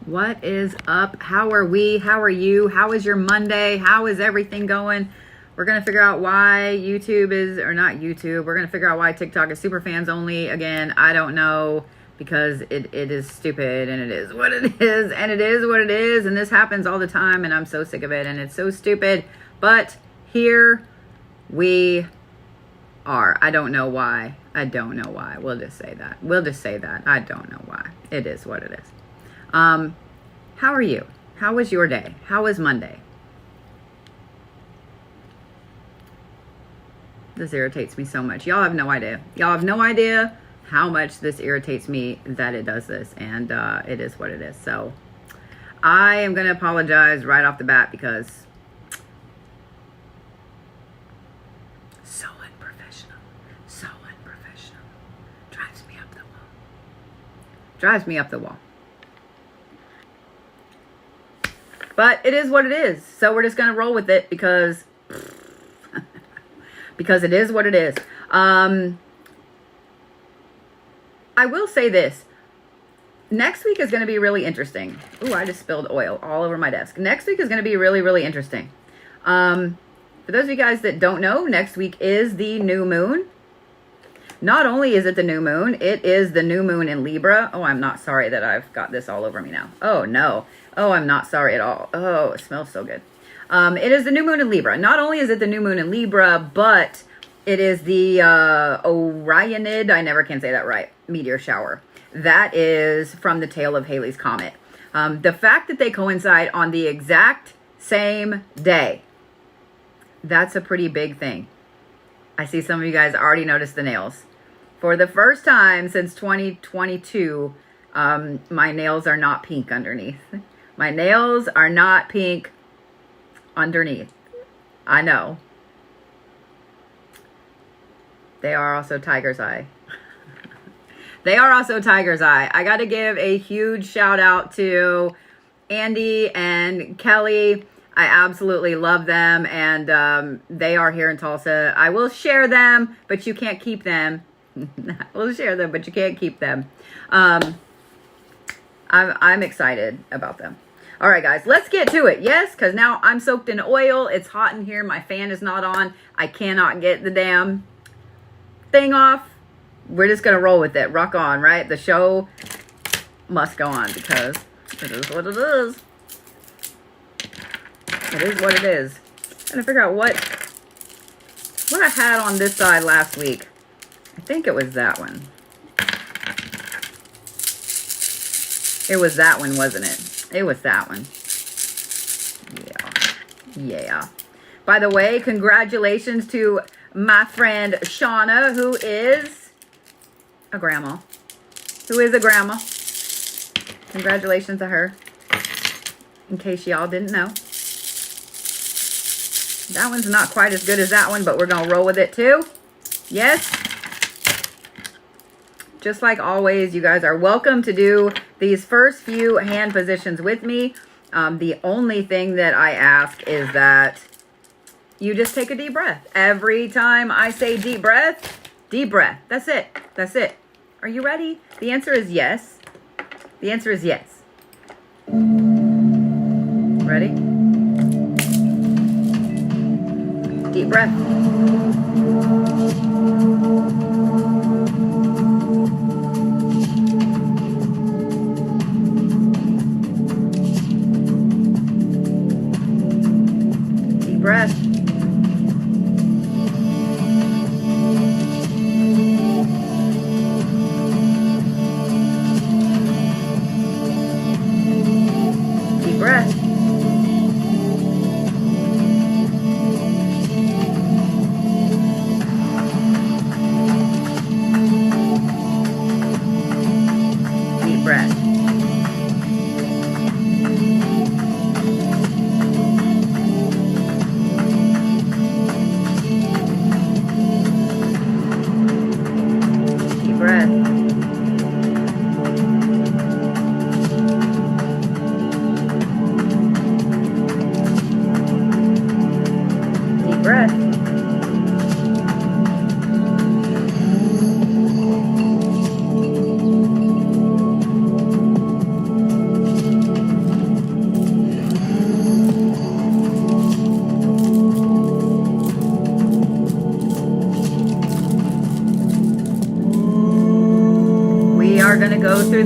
What is up? How are we? How are you? How is your Monday? How is everything going? We're going to figure out why YouTube is, or not YouTube, we're going to figure out why TikTok is super fans only. Again, I don't know, because it is stupid, and it is what it is, and it is what it is, and this happens all the time, and I'm so sick of it, and it's so stupid. But here we are. I don't know why. I don't know why. We'll just say that. We'll just say that. I don't know why. It is what it is. How are you? How was your day? How was Monday? This irritates me so much. Y'all have no idea. Y'all have no idea how much this irritates me that it does this, and it is what it is. So I am going to apologize right off the bat, because so unprofessional. So unprofessional. Drives me up the wall. Drives me up the wall. But it is what it is. So we're just going to roll with it, because because it is what it is. I will say this. Next week is going to be really interesting. Ooh, I just spilled oil all over my desk. Next week is going to be really, really interesting. For those of you guys that don't know, next week is the new moon. Not only is it the new moon, it is the new moon in Libra. Oh, I'm not sorry that I've got this all over me now. Oh, no. Oh, I'm not sorry at all. Oh, it smells so good. It is the new moon in Libra. Not only is it the new moon in Libra, but it is the Orionid, I never can say that right, meteor shower. That is from the tail of Halley's Comet. The fact that they coincide on the exact same day, that's a pretty big thing. I see some of you guys already noticed the nails. For the first time since 2022, my nails are not pink underneath. My nails are not pink underneath. I know. They are also tiger's eye. They are also tiger's eye. I got to give a huge shout out to Andy and Kelly. I absolutely love them, and they are here in Tulsa. I will share them, but you can't keep them. We'll share them, but you can't keep them. I'm excited about them. All right, guys, let's get to it. Yes, because now I'm soaked in oil. It's hot in here. My fan is not on. I cannot get the damn thing off. We're just going to roll with it. Rock on, right? The show must go on, because it is what it is. It is what it is. I'm trying to figure out what I had on this side last week. I think it was that one. It was that one, wasn't it? It was that one. Yeah. By the way, congratulations to my friend Shauna, who is a grandma. Congratulations to her. In case y'all didn't know. That one's not quite as good as that one, but we're going to roll with it too. Yes. Just like always, you guys are welcome to do these first few hand positions with me. The only thing that I ask is that you just take a deep breath. Every time I say deep breath, deep breath. That's it. That's it. Are you ready? The answer is yes. The answer is yes. Ready? Deep breath. Deep breath. Deep breath.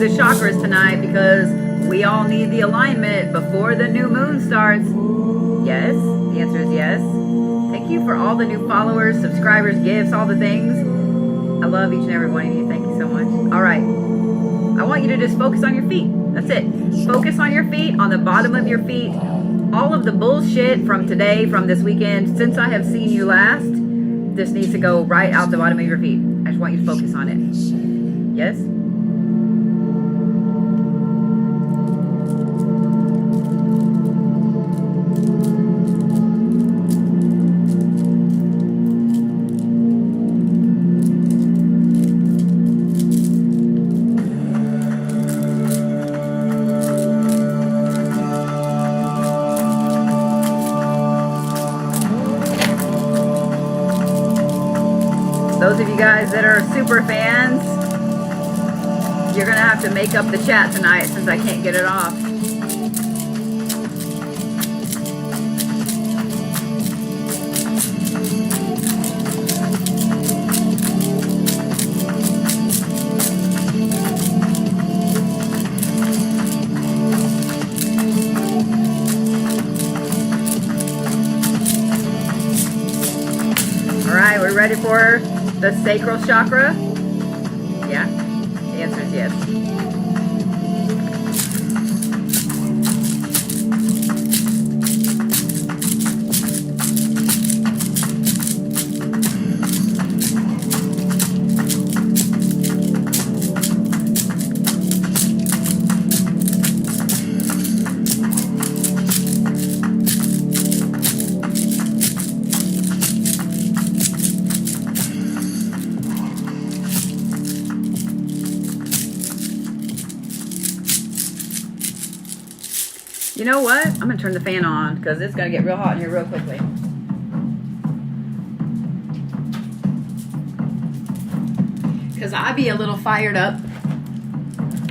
the chakras tonight because we all need the alignment before the new moon starts. Yes, the answer is yes. Thank you for all the new followers, subscribers, gifts, all the things. I love each and every one of you. Thank you so much. All right. I want you to just focus on your feet. That's it. Focus on your feet, on the bottom of your feet. All of the bullshit from today, from this weekend, since I have seen you last, this needs to go right out the bottom of your feet. I just want you to focus on it. Yes? Those of you guys that are super fans, you're going to have to make up the chat tonight since I can't get it off. All right, we're ready for the sacral chakra? Yeah? The answer is yes. You know what? I'm going to turn the fan on because it's going to get real hot in here real quickly. Because I be a little fired up.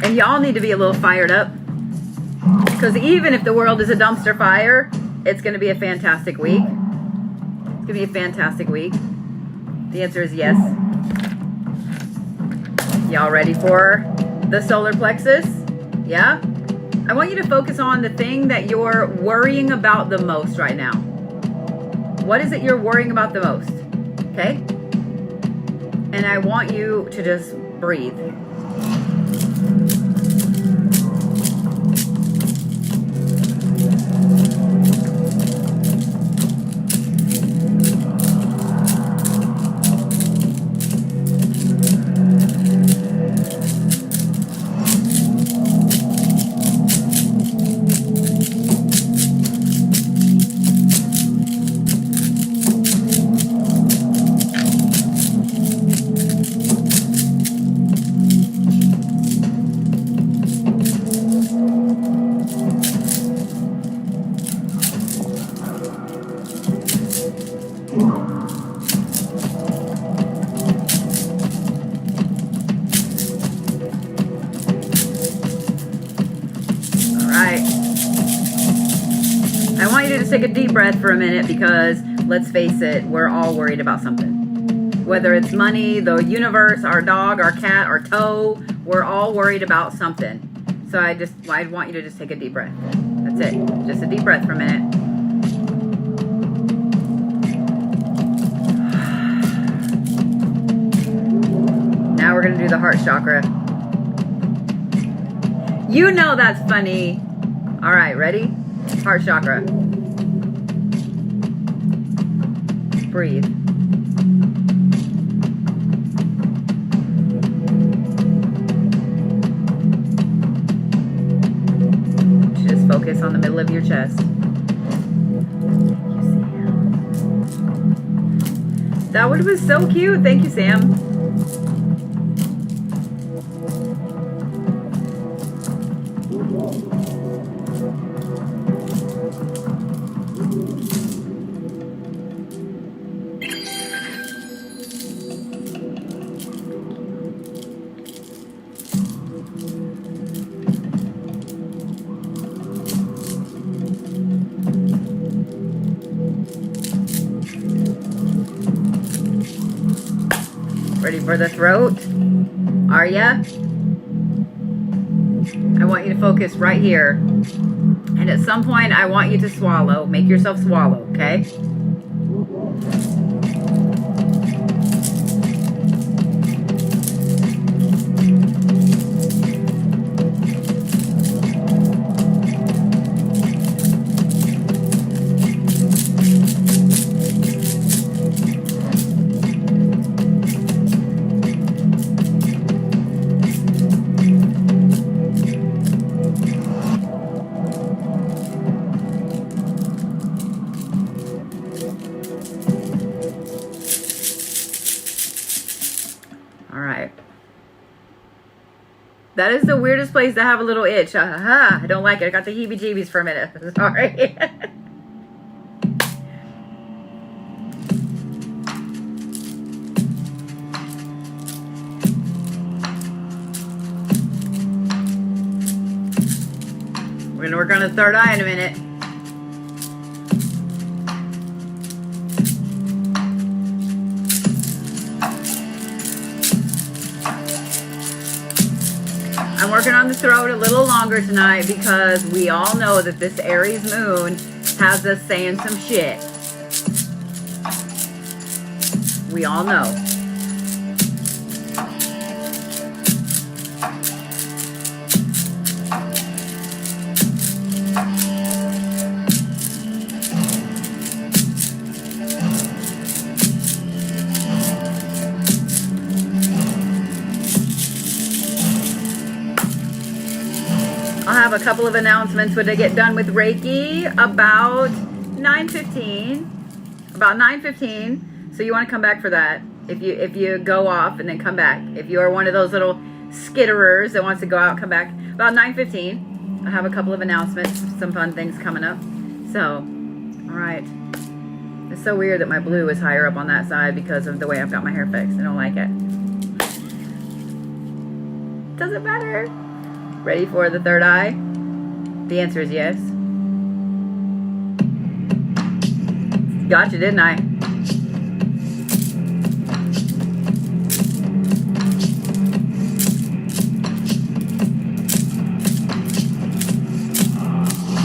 And y'all need to be a little fired up. Because even if the world is a dumpster fire, it's going to be a fantastic week. It's going to be a fantastic week. The answer is yes. Y'all ready for the solar plexus? Yeah? I want you to focus on the thing that you're worrying about the most right now. What is it you're worrying about the most? Okay? And I want you to just breathe. Take a deep breath for a minute because let's face it, we're all worried about something. Whether it's money, the universe, our dog, our cat, our toe, we're all worried about something. So I want you to just take a deep breath. That's it. Just a deep breath for a minute. Now we're going to do the heart chakra. You know that's funny. All right, ready? Heart chakra. Breathe. Just focus on the middle of your chest. That one was so cute. Thank you, Sam. Ready for the throat? Are ya? I want you to focus right here. And at some point, I want you to swallow. Make yourself swallow, okay? That is the weirdest place to have a little itch. I don't like it. I got the heebie-jeebies for a minute. Sorry. We're going to work on the third eye in a minute. I'm working on the throat a little longer tonight because we all know that this Aries moon has us saying some shit. We all know. I'll have a couple of announcements when I get done with Reiki about 9:15. About 9:15. So you want to come back for that. If you go off and then come back. If you are one of those little skitterers that wants to go out, come back. About 9:15. I'll have a couple of announcements, some fun things coming up. So, all right. It's so weird that my blue is higher up on that side because of the way I've got my hair fixed. I don't like it. Doesn't matter. Ready for the third eye? The answer is yes. Gotcha, didn't I?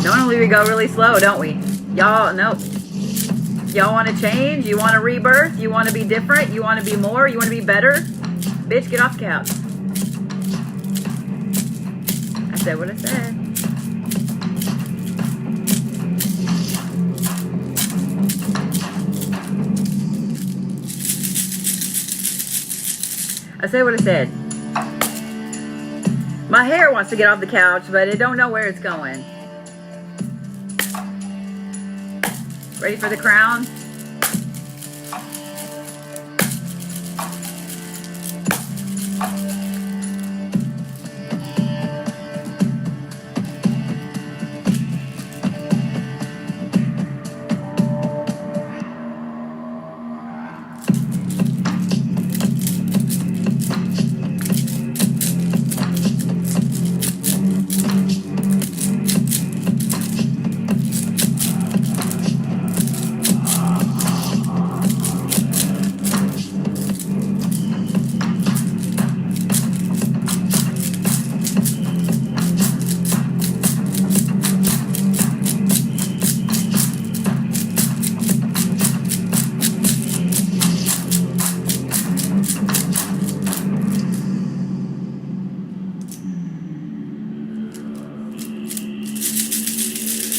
Normally we go really slow, don't we? Y'all, nope. Y'all want to change? You want to rebirth? You want to be different? You want to be more? You want to be better? Bitch, get off the couch. I said what I said. I said what I said. My hair wants to get off the couch, but it don't know where it's going. Ready for the crown?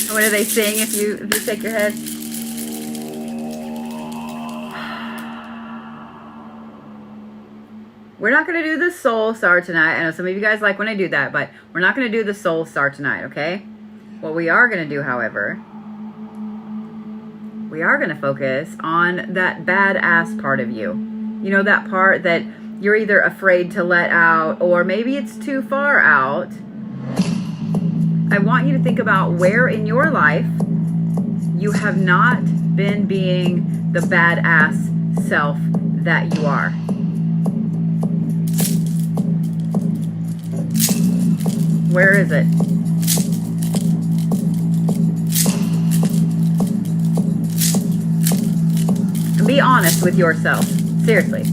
What do they sing if you shake your head? We're not going to do the soul star tonight. I know some of you guys like when I do that, but we're not going to do the soul star tonight, okay? What we are going to do, however, we are going to focus on that badass part of you. You know, that part that you're either afraid to let out or maybe it's too far out. I want you to think about where in your life you have not been being the badass self that you are. Where is it? And be honest with yourself. Seriously.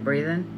breathing.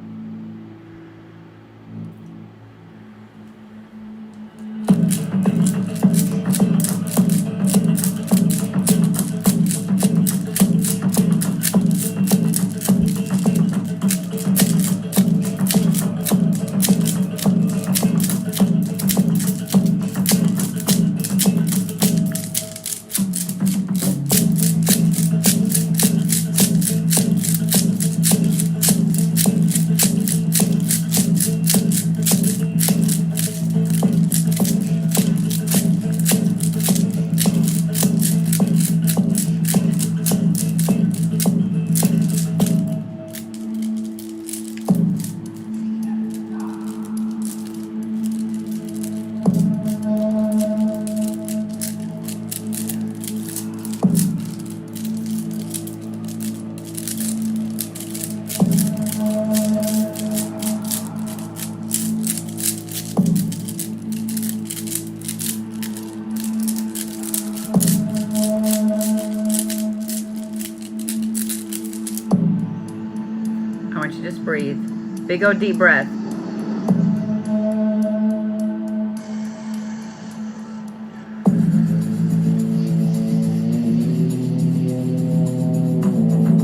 I want you to just breathe. Big old deep breath.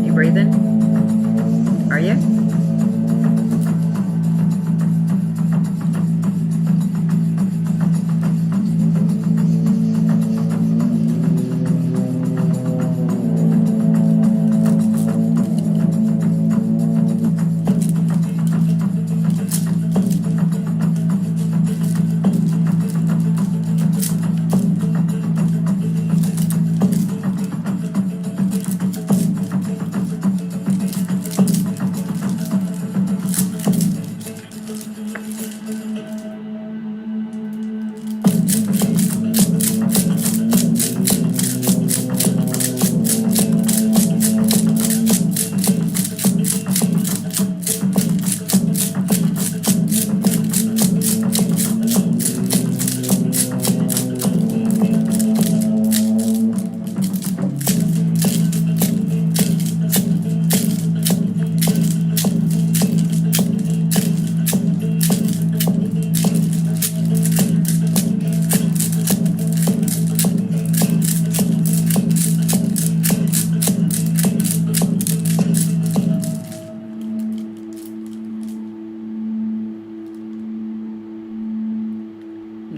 You breathing? Are you?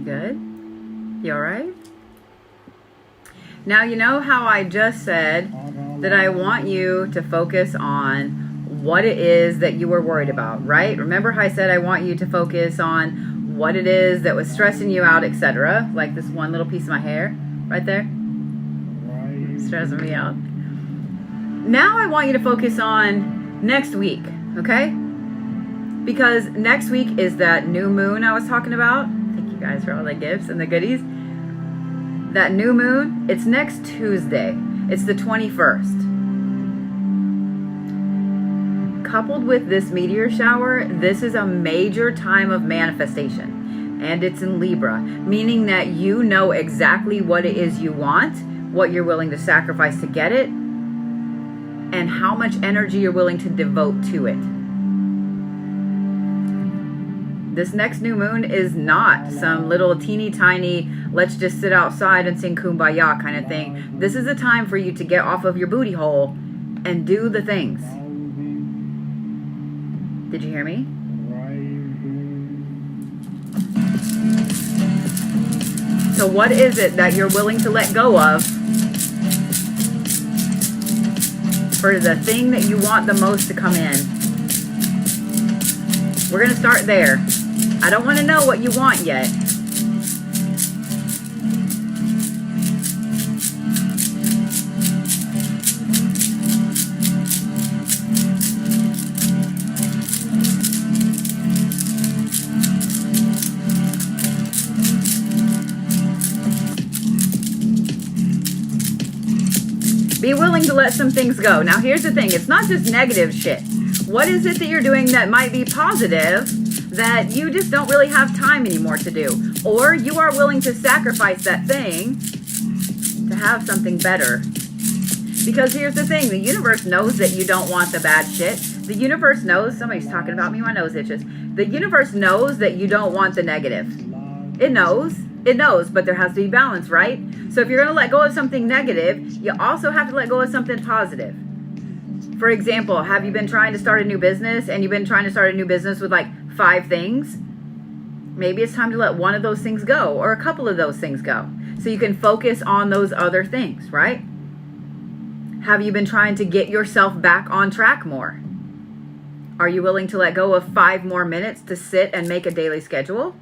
Good? You all right? Now, you know how I just said that I want you to focus on what it is that you were worried about, right? Remember how I said I want you to focus on what it is that was stressing you out, etc. Like this one little piece of my hair right there. Stressing me out. Now I want you to focus on next week, okay? Because next week is that new moon I was talking about. Thank you guys for all the gifts and the goodies. That new moon, it's next Tuesday. It's the 21st. Coupled with this meteor shower, this is a major time of manifestation. And it's in Libra, meaning that you know exactly what it is you want, what you're willing to sacrifice to get it, and how much energy you're willing to devote to it. This next new moon is not some little teeny tiny, let's just sit outside and sing Kumbaya kind of thing. This is a time for you to get off of your booty hole and do the things. Did you hear me? So what is it that you're willing to let go of for the thing that you want the most to come in? We're going to start there. I don't want to know what you want yet. Be willing to let some things go. Now, here's the thing. It's not just negative shit. What is it that you're doing that might be positive that you just don't really have time anymore to do? Or you are willing to sacrifice that thing to have something better. Because here's the thing. The universe knows that you don't want the bad shit. The universe knows, somebody's talking about me, my nose itches. The universe knows that you don't want the negative. It knows, but there has to be balance, right? So if you're going to let go of something negative, you also have to let go of something positive. For example, have you been trying to start a new business and you've been trying to start a new business with like 5 things? Maybe it's time to let one of those things go or a couple of those things go so you can focus on those other things, right? Have you been trying to get yourself back on track more? Are you willing to let go of 5 more minutes to sit and make a daily schedule?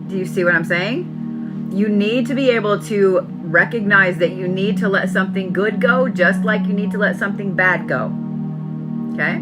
Do you see what I'm saying? You need to be able to recognize that you need to let something good go just like you need to let something bad go. Okay?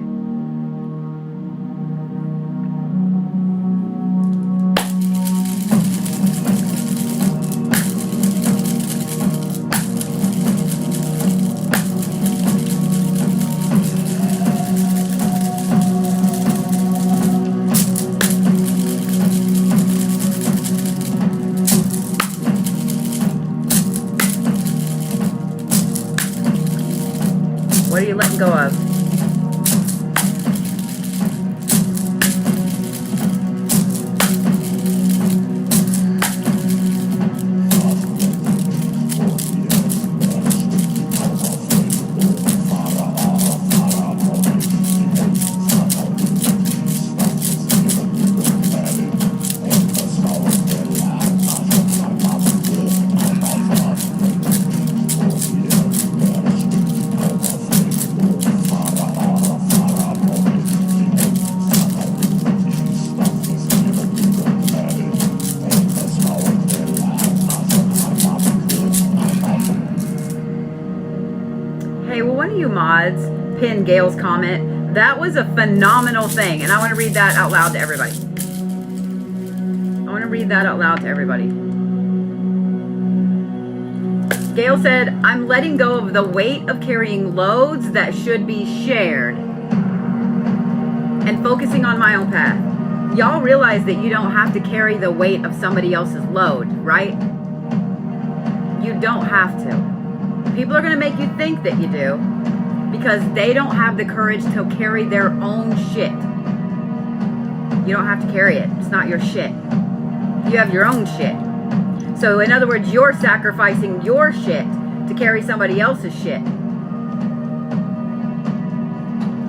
What are you letting go of? Mods pin Gail's comment. That was a phenomenal thing, and I want to read that out loud to everybody. Gail said, I'm letting go of the weight of carrying loads that should be shared and focusing on my own path. Y'all realize that you don't have to carry the weight of somebody else's load, right? You don't have to. People are going to make you think that you do, because they don't have the courage to carry their own shit. You don't have to carry it. It's not your shit. You have your own shit. So in other words, you're sacrificing your shit to carry somebody else's shit.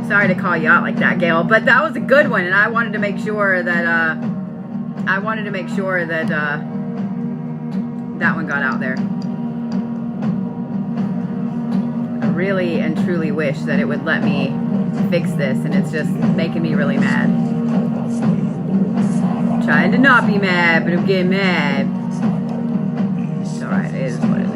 Sorry to call you out like that, Gail, but that was a good one, and I wanted to make sure that that one got out there. Really and truly wish that it would let me fix this, and it's just making me really mad. I'm trying to not be mad, but I'm getting mad. It's alright, it is what it is.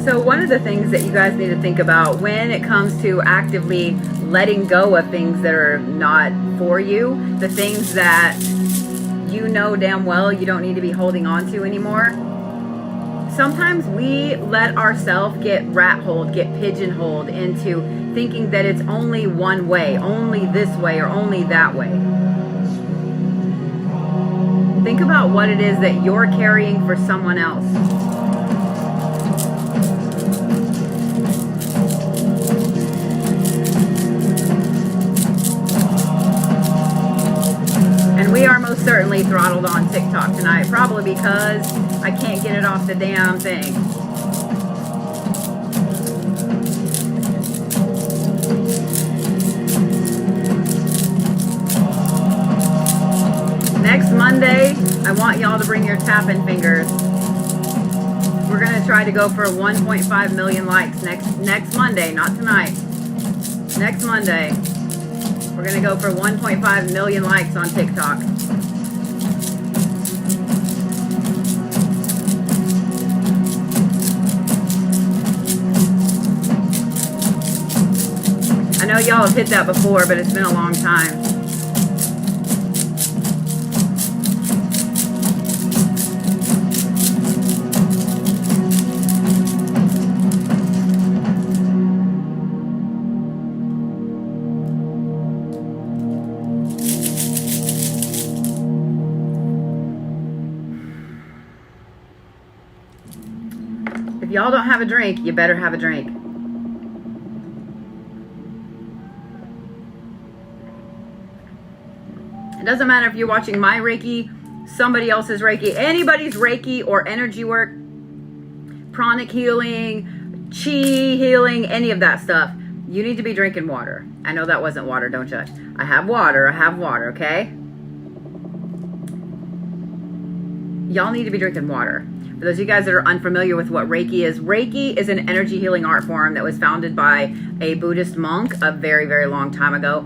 So one of the things that you guys need to think about when it comes to actively letting go of things that are not for you, the things that you know damn well you don't need to be holding on to anymore. Sometimes we let ourselves get rat-holed, get pigeonholed into thinking that it's only one way, only this way, or only that way. Think about what it is that you're carrying for someone else. We are most certainly throttled on TikTok tonight, probably because I can't get it off the damn thing. Next Monday, I want y'all to bring your tapping fingers. We're going to try to go for 1.5 million likes next Monday, not tonight. Next Monday. We're going to go for 1.5 million likes on TikTok. I know y'all have hit that before, but it's been a long time. y'all don't have a drink, you better have a drink. It doesn't matter if you're watching my Reiki, somebody else's Reiki, anybody's Reiki or energy work, pranic healing, chi healing, any of that stuff. You need to be drinking water. I know that wasn't water, don't judge. I have water, okay? Y'all need to be drinking water. For those of you guys that are unfamiliar with what Reiki is an energy healing art form that was founded by a Buddhist monk a very, very long time ago.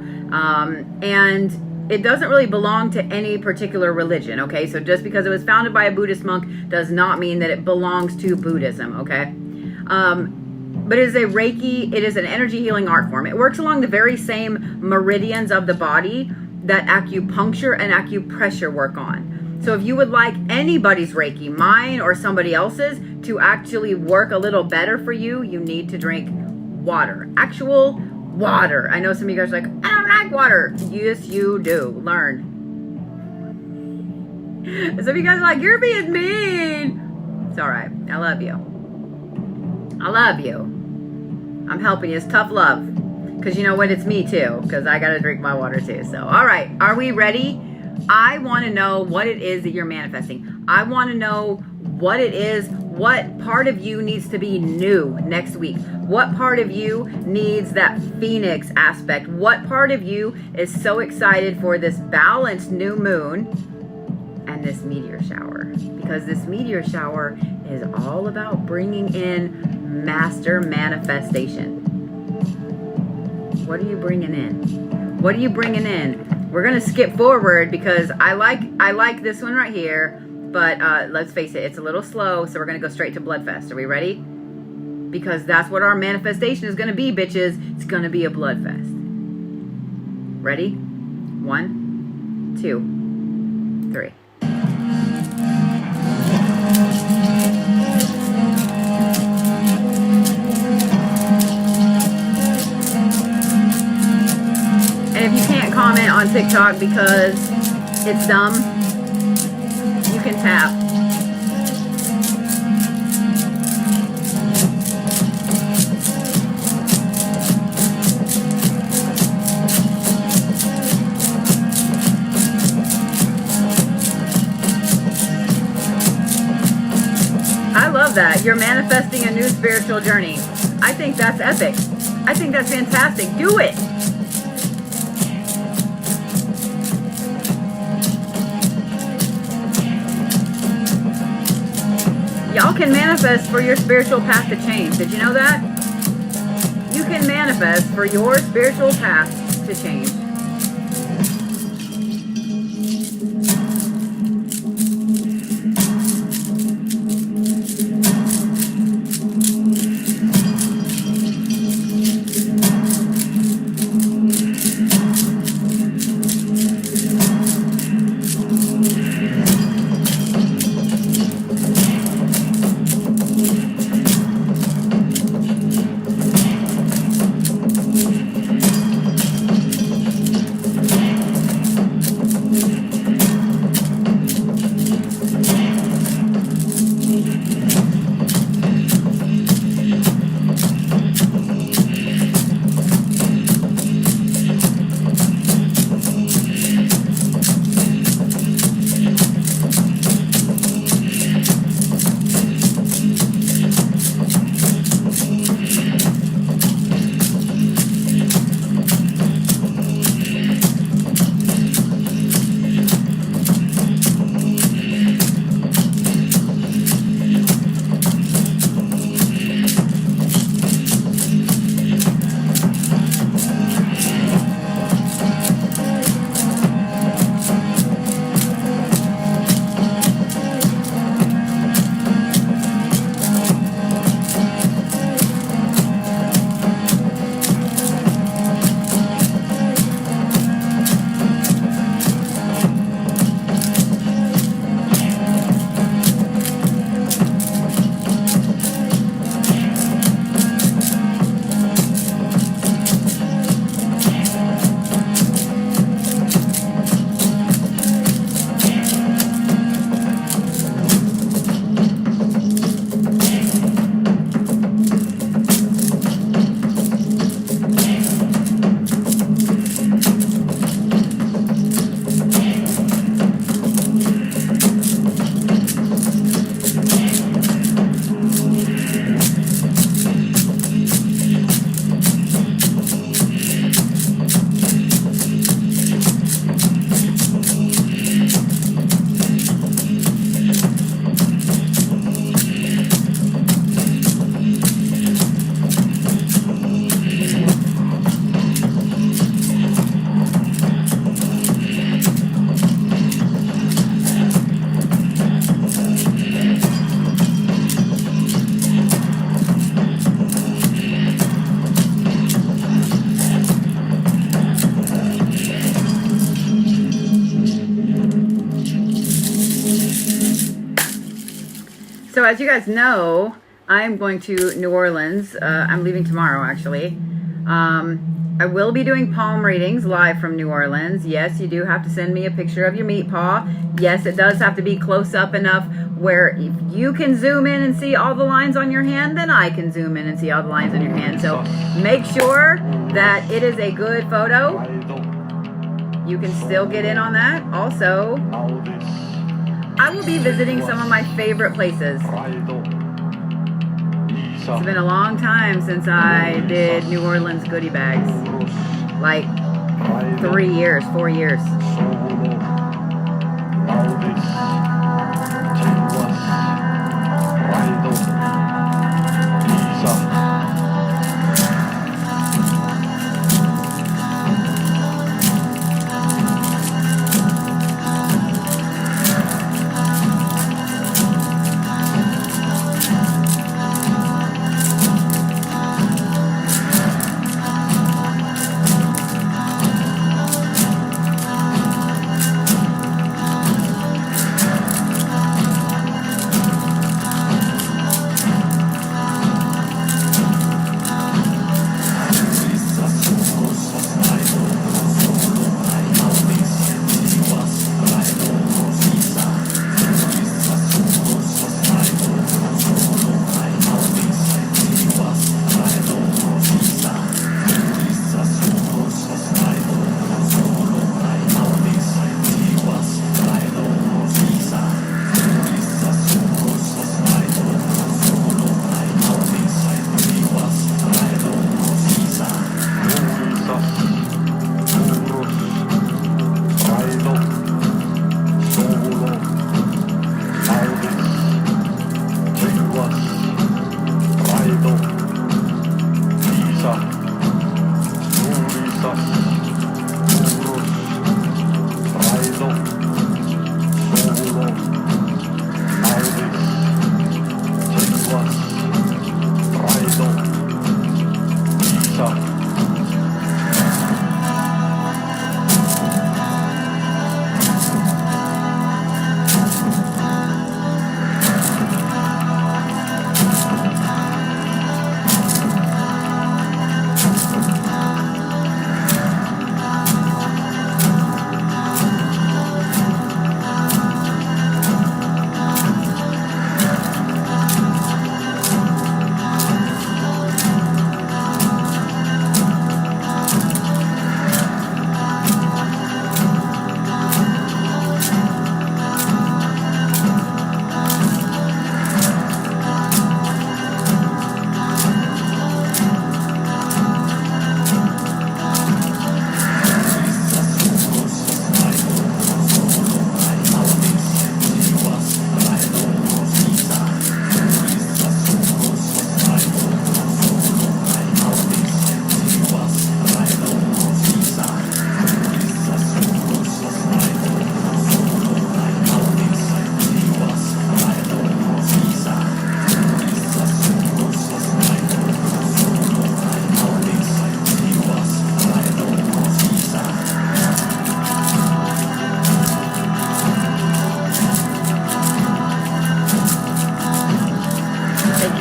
And it doesn't really belong to any particular religion, okay? So just because it was founded by a Buddhist monk does not mean that it belongs to Buddhism, okay? But it is a Reiki, it is an energy healing art form. It works along the very same meridians of the body that acupuncture and acupressure work on. So if you would like anybody's Reiki, mine or somebody else's, to actually work a little better for you, you need to drink water. Actual water. I know some of you guys are like, I don't like water. Yes, you do. Learn. Some of you guys are like, you're being mean. It's all right. I love you. I love you. I'm helping you. It's tough love. Because you know what? It's me too. Because I got to drink my water too. So, all right. Are we ready? I want to know what it is that you're manifesting. I want to know what it is. What part of you needs to be new next week? What part of you needs that Phoenix aspect? What part of you is so excited for this balanced new moon and this meteor shower? Because this meteor shower is all about bringing in master manifestation. What are you bringing in? What are you bringing in? We're going to skip forward because I like this one right here. But let's face it, it's a little slow, so we're going to go straight to Bloodfest. Are we ready? Because that's what our manifestation is going to be, bitches. It's going to be a Bloodfest. Ready? 1, 2, 3. And if you can't comment on TikTok because it's dumb, you can tap. I love that. You're manifesting a new spiritual journey. I think that's epic. I think that's fantastic. Do it. Y'all can manifest for your spiritual path to change. Did you know that? You can manifest for your spiritual path to change. So as you guys know, I'm going to New Orleans. I'm leaving tomorrow, actually. I will be doing palm readings live from New Orleans. Yes, you do have to send me a picture of your meat paw. Yes, it does have to be close up enough where if you can zoom in and see all the lines on your hand, then I can zoom in and see all the lines on your hand. So make sure that it is a good photo. You can still get in on that. Also, I will be visiting some of my favorite places. It's been a long time since I did New Orleans goodie bags. Like 3 years, 4 years.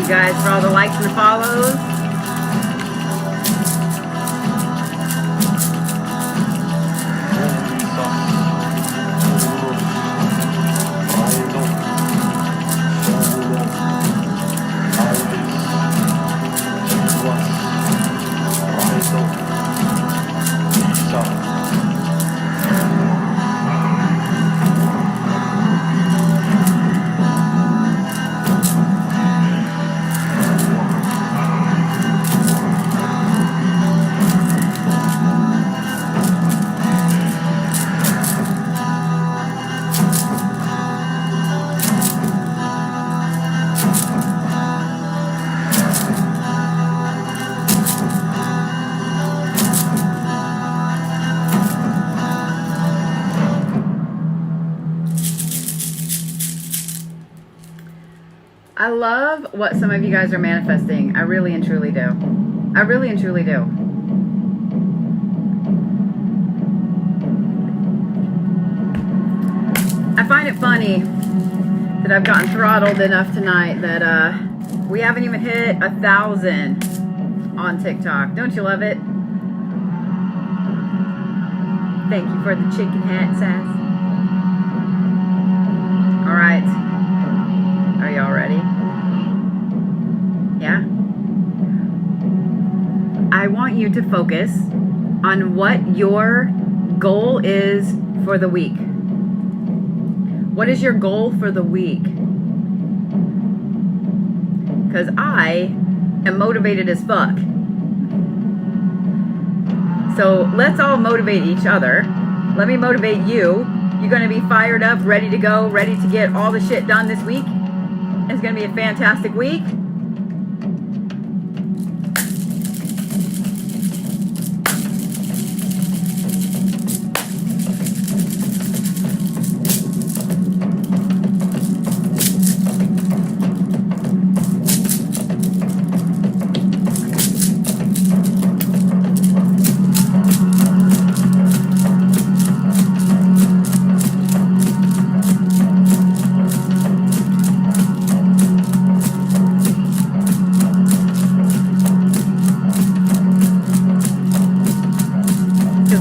Guys, for all the likes and the follows. I love what some of you guys are manifesting. I really and truly do. I really and truly do. I find it funny that I've gotten throttled enough tonight that we haven't even hit 1,000 on TikTok. Don't you love it? Thank you for the chicken hat, Sass. All right. Are y'all ready? Yeah? I want you to focus on what your goal is for the week. What is your goal for the week? Because I am motivated as fuck. So let's all motivate each other. Let me motivate you. You're going to be fired up, ready to go, ready to get all the shit done this week. It's going to be a fantastic week.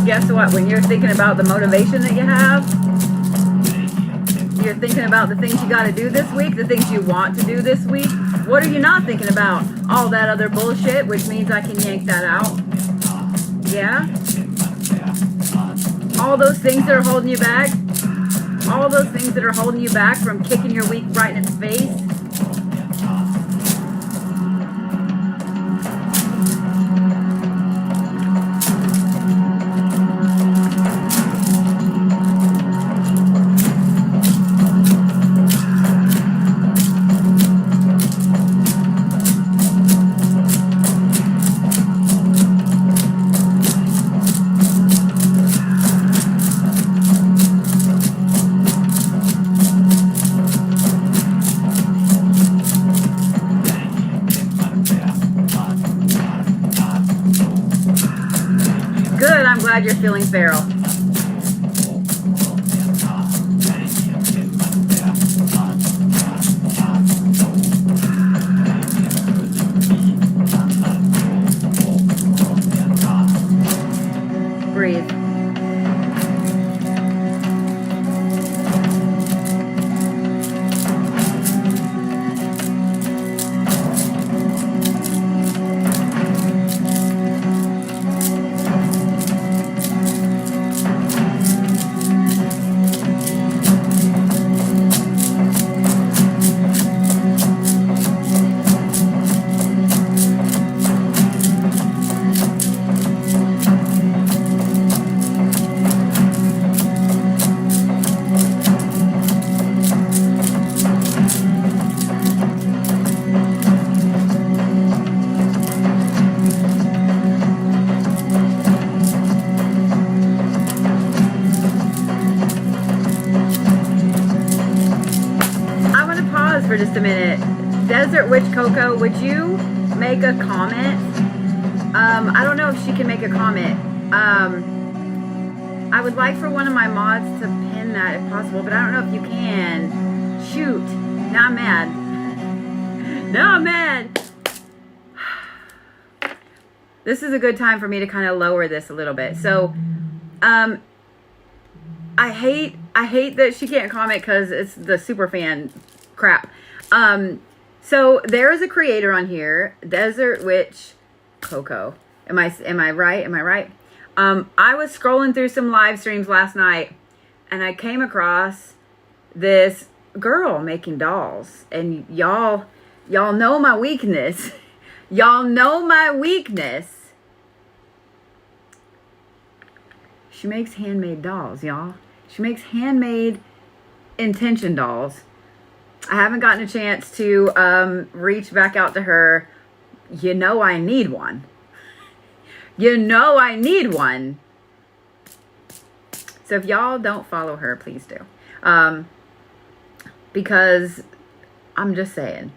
Guess what? When you're thinking about the motivation that you have, you're thinking about the things you got to do this week, the things you want to do this week. What are you not thinking about? All that other bullshit, which means I can yank that out. Yeah? All those things that are holding you back. All those things that are holding you back from kicking your week right in its face. You're feeling feral. Breathe. For just a minute. Desert Witch Coco, would you make a comment? I don't know if she can make a comment. I would like for one of my mods to pin that if possible, but I don't know if you can. Shoot. Now I'm mad. Now I'm mad. This is a good time for me to kind of lower this a little bit. So, I hate that she can't comment because it's the super fan crap. So there is a creator on here, Desert Witch Coco. Am I right? Am I right? I was scrolling through some live streams last night and I came across this girl making dolls, and y'all know my weakness. Y'all know my weakness. She makes handmade dolls, y'all. She makes handmade intention dolls. I haven't gotten a chance to reach back out to her. You know I need one. You know I need one. So if y'all don't follow her, please do. Because I'm just saying,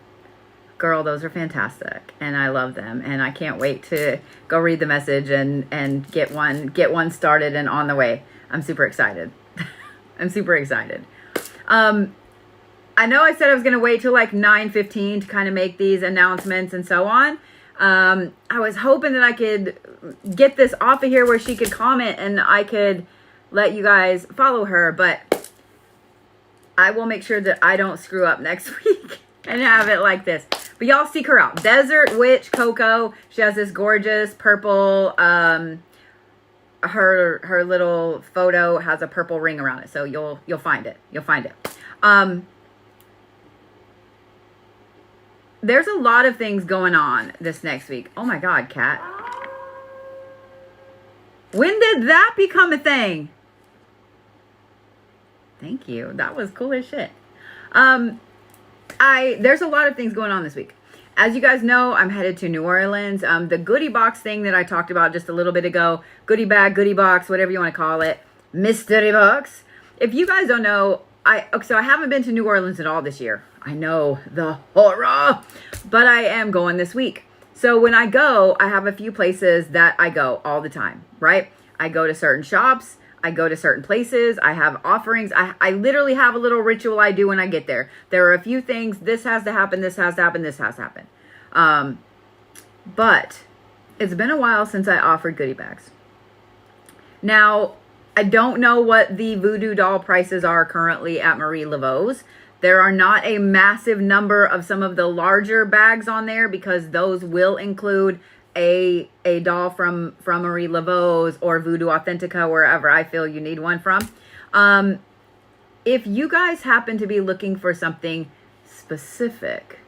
girl, those are fantastic, and I love them, and I can't wait to go read the message and get one started and on the way. I'm super excited. I'm super excited. I know I said I was going to wait till like 9:15 to kind of make these announcements and so on. I was hoping that I could get this off of here where she could comment and I could let you guys follow her, but I will make sure that I don't screw up next week and have it like this. But y'all seek her out. Desert Witch Coco. She has this gorgeous purple, her little photo has a purple ring around it. So you'll find it. You'll find it. There's a lot of things going on this next week. Oh my God, Kat. When did that become a thing? Thank you. That was cool as shit. There's a lot of things going on this week. As you guys know, I'm headed to New Orleans. The goodie box thing that I talked about just a little bit ago, goodie bag, goodie box, whatever you want to call it, mystery box. If you guys don't know, so I haven't been to New Orleans at all this year. I know, the horror, but I am going this week. So when I go, I have a few places that I go all the time, right? I go to certain shops. I go to certain places. I have offerings. I literally have a little ritual I do when I get there. There are a few things. This has to happen. This has to happen. This has to happen. But it's been a while since I offered goodie bags. Now, I don't know what the voodoo doll prices are currently at Marie Laveau's. There are not a massive number of some of the larger bags on there because those will include a doll from Marie Laveau's or Voodoo Authentica, wherever I feel you need one from. If you guys happen to be looking for something specific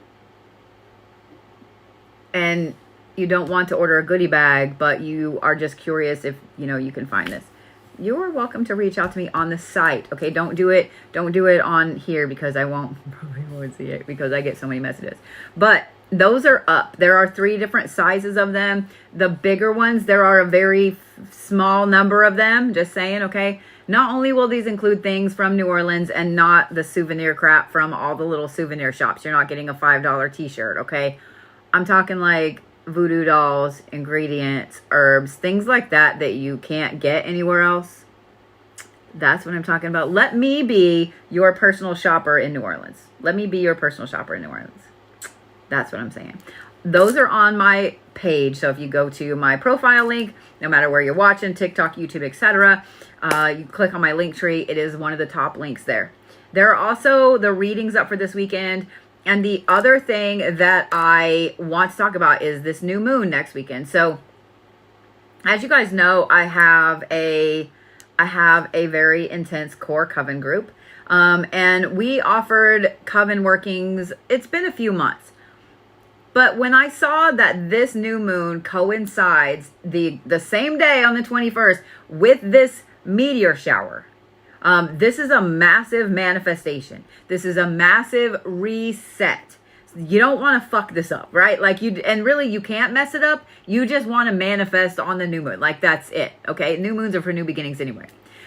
and you don't want to order a goodie bag, but you are just curious if, you can find this, you are welcome to reach out to me on the site. Okay, don't do it on here because I probably won't see it because I get so many messages. But those are up. There are 3 different sizes of them. The bigger ones, there are a very small number of them. Just saying, okay? Not only will these include things from New Orleans and not the souvenir crap from all the little souvenir shops. You're not getting a $5 t-shirt, okay? I'm talking like voodoo dolls, ingredients, herbs, things like that you can't get anywhere else. That's what I'm talking about. Let me be your personal shopper in New Orleans. Let me be your personal shopper in New Orleans. That's what I'm saying. Those are on my page. So if you go to my profile link, no matter where you're watching, TikTok, YouTube, etc., you click on my link tree. It is one of the top links there. There are also the readings up for this weekend. And the other thing that I want to talk about is this new moon next weekend. So as you guys know, I have a very intense core coven group. And we offered coven workings. It's been a few months. But when I saw that this new moon coincides the same day on the 21st with this meteor shower, this is a massive manifestation. This is a massive reset. You don't want to fuck this up, right? And really you can't mess it up. You just want to manifest on the new moon. That's it. Okay. New moons are for new beginnings anyway.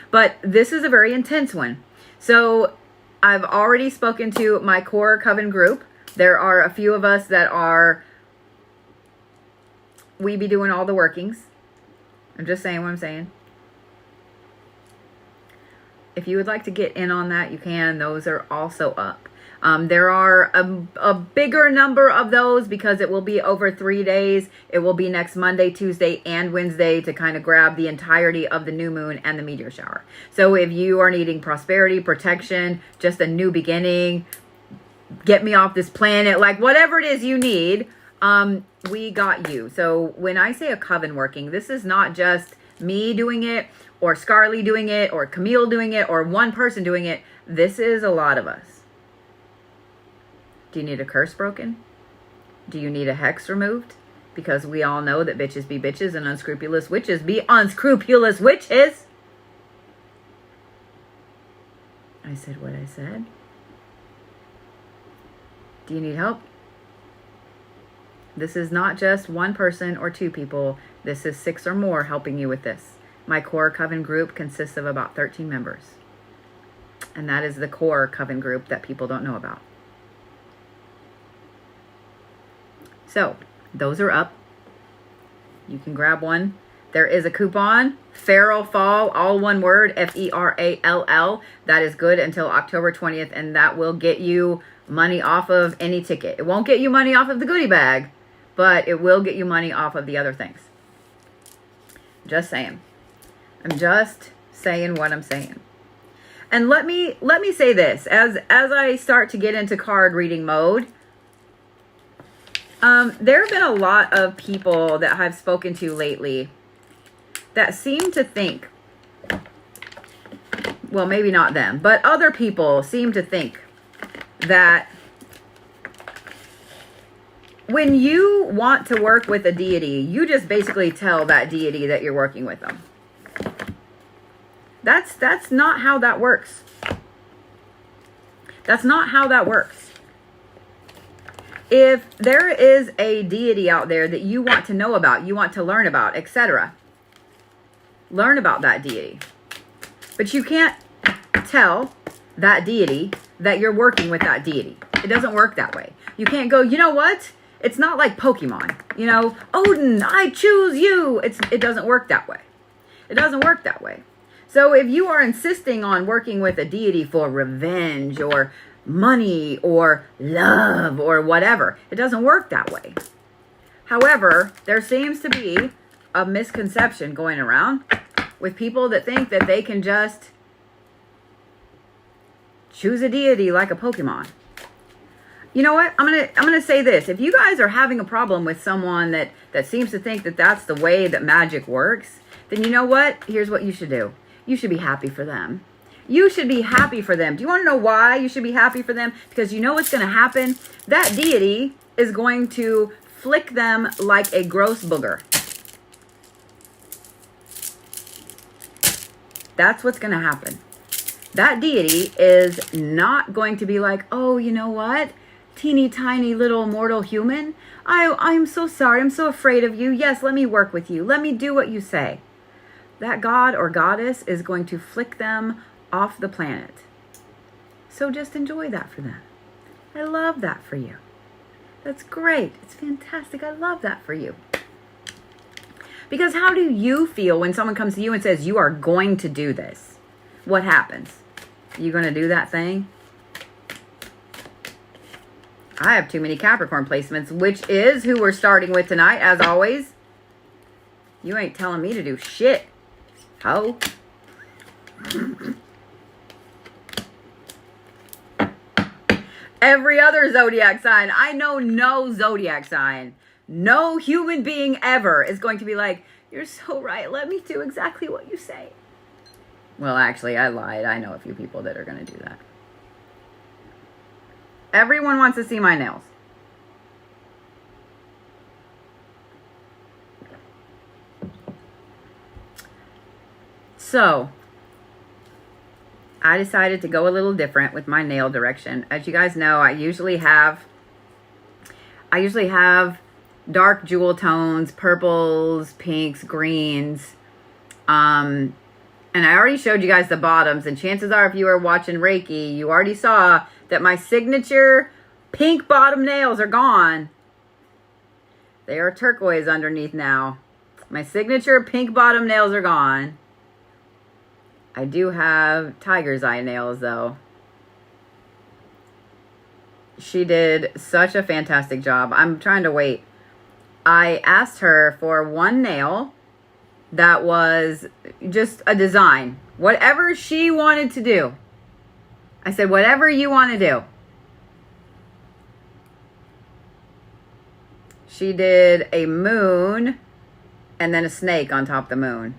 But this is a very intense one. So I've already spoken to my core coven group. There are a few of us that we be doing all the workings. I'm just saying what I'm saying. If you would like to get in on that, you can. Those are also up. There are a bigger number of those because it will be over 3 days. It will be next Monday, Tuesday, and Wednesday to kind of grab the entirety of the new moon and the meteor shower. So if you are needing prosperity, protection, just a new beginning, get me off this planet, whatever it is you need, we got you. So when I say a coven working, this is not just me doing it or Scarly doing it or Camille doing it or one person doing it. This is a lot of us. Do you need a curse broken? Do you need a hex removed? Because we all know that bitches be bitches and unscrupulous witches be unscrupulous witches. I said what I said. Do you need help? This is not just one person or 2 people. This is 6 or more helping you with this. My core coven group consists of about 13 members. And that is the core coven group that people don't know about. So, those are up. You can grab one. There is a coupon, Feral Fall, all one word, F-E-R-A-L-L. That is good until October 20th, and that will get you money off of any ticket. It won't get you money off of the goodie bag, but it will get you money off of the other things. Just saying. I'm just saying what I'm saying. And let me say this, as I start to get into card reading mode, there have been a lot of people that I've spoken to lately that seem to think, well, maybe not them, but other people seem to think that when you want to work with a deity, you just basically tell that deity that you're working with them. That's not how that works. That's not how that works. If there is a deity out there that you want to know about, you want to learn about, etc., learn about that deity. But you can't tell that deity that you're working with that deity. It doesn't work that way. You can't go, you know what? It's not like Pokemon. You know, Odin, I choose you. It doesn't work that way. It doesn't work that way. So if you are insisting on working with a deity for revenge or money or love or whatever, it doesn't work that way. However, there seems to be a misconception going around with people that think that they can just choose a deity like a Pokemon. You know what? I'm gonna say this. If you guys are having a problem with someone that seems to think that that's the way that magic works, then you know what? Here's what you should do. You should be happy for them. You should be happy for them. Do you want to know why you should be happy for them? Because you know what's going to happen? That deity is going to flick them like a gross booger. That's what's going to happen. That deity is not going to be like, oh, you know what? Teeny tiny little mortal human. I'm so sorry. I'm so afraid of you. Yes, let me work with you. Let me do what you say. That god or goddess is going to flick them off the planet. So just enjoy that for them. I love that for you. That's great. It's fantastic. I love that for you. Because how do you feel when someone comes to you and says, you are going to do this? What happens? You going to do that thing? I have too many Capricorn placements, which is who we're starting with tonight, as always. You ain't telling me to do shit. Ho. Every other zodiac sign. I know no zodiac sign, no human being ever is going to be like, you're so right. Let me do exactly what you say. Well, actually, I lied. I know a few people that are going to do that. Everyone wants to see my nails. So, I decided to go a little different with my nail direction. As you guys know, I usually have dark jewel tones, purples, pinks, greens. And I already showed you guys the bottoms, and chances are if you are watching Reiki, you already saw that my signature pink bottom nails are gone. They are turquoise underneath now. My signature pink bottom nails are gone. I do have tiger's eye nails, though. She did such a fantastic job. I'm trying to wait. I asked her for one nail that was just a design. Whatever she wanted to do. I said, whatever you want to do. She did a moon and then a snake on top of the moon.